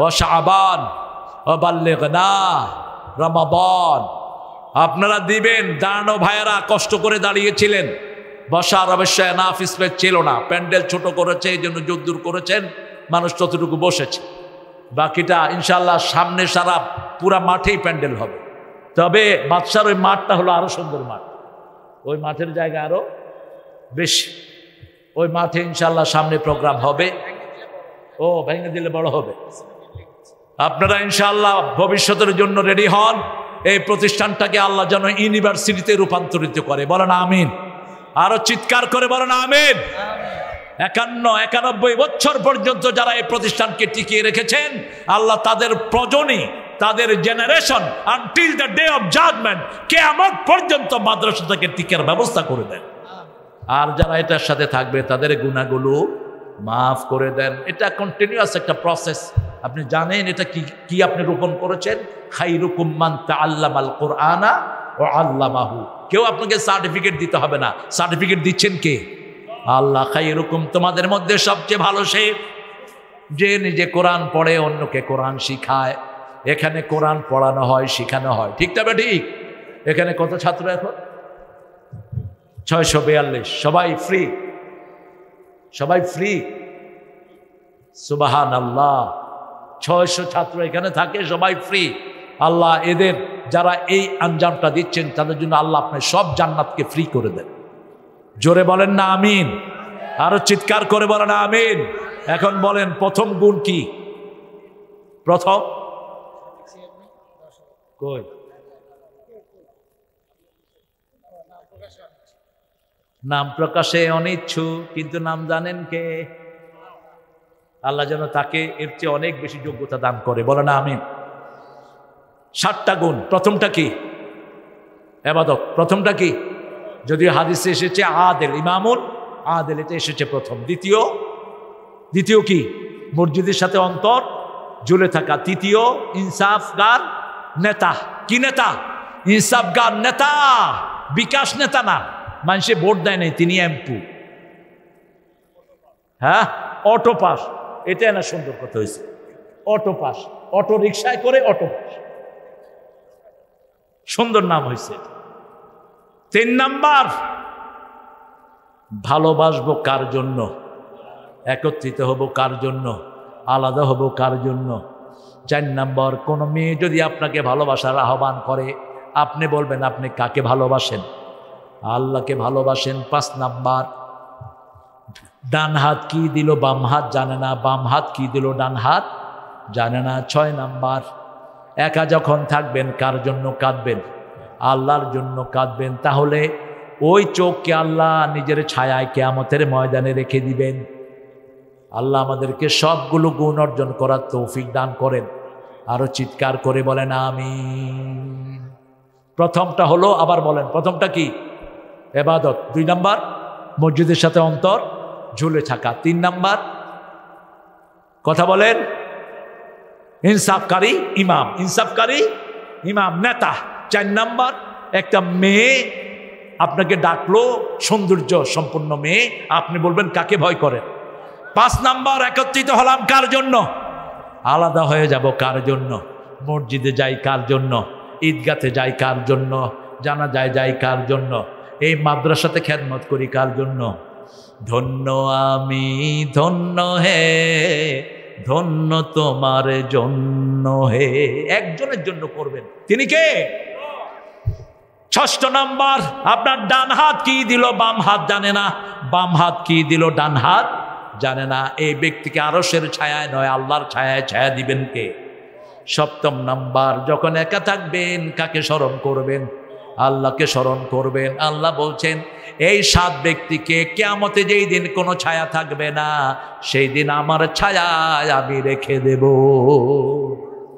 ও শাবান ও বাল্লিগনা রমাদান। আপনারা দিবেন। দাঁড়ানো ভাইয়েরা কষ্ট করে দাঁড়িয়েছিলেন, বসার অবশ্যই এনাফ স্পেস ছিল না, প্যান্ডেল ছোট করেছে, এই জন্য জোরদুর করেছেন, মানুষ ততটুকু বসেছে। বাকিটা ইনশাল্লাহ সামনে সারা পুরা মাঠেই প্যান্ডেল হবে। তবে বাদশার ওই মাঠটা হলো আরো সুন্দর মাঠ, ওই মাঠের জায়গা আরো বেশি। ওই মাঠে ইনশাল্লাহ সামনে প্রোগ্রাম হবে। ও ভেঙে দিলে বড় হবে। আপনারা ইনশাআল্লাহ ভবিষ্যতের জন্য রেডি হন। এই প্রতিষ্ঠানটাকে আল্লাহ যেন ইউনিভার্সিটিতে রূপান্তরিত করে, বলেন আমিন। আরো চিৎকার করে বলেন আমিন। 91 বছর পর্যন্ত যারা এই প্রতিষ্ঠানকে টিকিয়ে রেখেছেন, আল্লাহ তাদের প্রজনী, তাদের generation until the day of judgment, কিয়ামত পর্যন্ত মাদ্রাসাটাকে টিকার ব্যবস্থা করে দেন। আর যারা এটার সাথে থাকবে তাদের গুনাহগুলো মাফ করে দেন। এটা কন্টিনিউয়াস একটা প্রসেস। আপনি জানেন এটা কি আপনি রোপণ করেছেন। খাইরুকুম মান তাআল্লামাল কুরআনা ওয়া আল্লামাহু। কেউ আপনাকে সার্টিফিকেট দিতে হবে না, সার্টিফিকেট দিচ্ছেন কে? আল্লাহ। খাইরুকুম, তোমাদের মধ্যে সবচেয়ে ভালো সে যে নিজে কোরআন পড়ে অন্যকে কোরআন শিখায়। এখানে কোরআন পড়ানো হয়, শিখানো হয়, ঠিক তবে ঠিক। এখানে কত ছাত্র এখন? 642। সবাই ফ্রি, সবাই ফ্রি। সুবহানাল্লাহ। 600 ছাত্র এখানে থাকে, সবাই ফ্রি। আল্লাহ এদের যারা এই আঞ্জামটা দিচ্ছেন তাদের জন্য আল্লাহ আপনার সব জান্নাতকে ফ্রি করে দেন। জোরে বলেন না আমিন। আরো চিৎকার করে বলেন আমিন। এখন বলেন প্রথম গুণ কি? প্রথম কই? নাম প্রকাশে অনিচ্ছুক, কিন্তু নাম জানেন কে? আল্লাহ যেন তাকে এর চেয়ে অনেক বেশি যোগ্যতা দান করে, বলে না আমিন। 7টা গুণ। প্রথমটা কি? ইবাদত। প্রথমটা কি? যদিও হাদিসে এসেছে আদেল, ইমামুল আদেল, এটা এসেছে প্রথম। দ্বিতীয় কি? মসজিদের সাথে অন্তর ঝুলে থাকা। তৃতীয় ইনসাফগার নেতা। কি নেতা? ইনসাফগার নেতা, বিকাশ নেতা না। মানুষে ভোট দেয় নাই, তিনি এমপি। হ্যাঁ, অটো পাস, এটা না সুন্দর কথা হয়েছে। অটো পাস, অটো রিক্সায় করে অটো পাস, সুন্দর নাম হয়েছে। 3 নাম্বার, ভালোবাসবো কার জন্য? একত্রিত হব কার জন্য? আলাদা হব কার জন্য? 4 নাম্বার, কোন মেয়ে যদি আপনাকে ভালোবাসার আহ্বান করে, আপনি বলবেন আপনি কাকে ভালোবাসেন? আল্লাহকে ভালোবাসেন। 5 নাম্বার, ডান হাত কি দিল বাম হাত জানে না, বাম হাত কি দিল ডান হাত জানে না। 6 নাম্বার, একা যখন থাকবেন কার জন্য কাঁদবেন? আল্লাহর জন্য কাঁদবেন। তাহলে ওই চোখকে আল্লাহ নিজের ছায়ায় কিয়ামতের ময়দানে রেখে দিবেন। আল্লাহ আমাদেরকে সবগুলো গুণ অর্জন করার তৌফিক দান করেন। আরো চিৎকার করে বলেন আমিন। প্রথমটা হলো, আবার বলেন প্রথমটা কি? ইবাদত। 2 নাম্বার, মসজিদের সাথে অন্তর ঝুলে থাকা। 3 নাম্বার, কথা বলেন, ইনসাফকারী ইমাম, ইনসাফকারী ইমাম, নেতা। 4 নাম্বার, একটা মেয়ে আপনাকে ডাকলো, সৌন্দর্য সম্পন্ন মেয়ে, আপনি বলবেন কাকে ভয় করেন? 5 নাম্বার, একত্রিত হলাম কার জন্য? আলাদা হয়ে যাব কার জন্য? মসজিদে যাই কার জন্য? ঈদগাতে যাই কার জন্য? জানাজায় যাই কার জন্য? এই মাদ্রাসাতে খেদমত করি কার জন্য? ধন্য আমি ধন্য হে, ধন্য তোমার জন্য হে। একজনের জন্য করবেন, তিনি কে? 6 নাম্বার, আপনার ডান হাত কি দিল বাম হাত জানে না, বাম হাত কি দিল ডান হাত জানে না। এই ব্যক্তিকে আরশের ছায়ায় নয় আল্লাহর ছায়ায় ছায়া দিবেন কে? 7 নাম্বার, যখন একা থাকবেন কাকে স্মরণ করবেন? আল্লাহকে স্মরণ করবেন। আল্লাহ বলছেন এই 7 ব্যক্তিকে কিয়ামতে যেই দিন কোনো ছায়া থাকবে না, সেই দিন আমার ছায়ায় আমি রেখে দেব।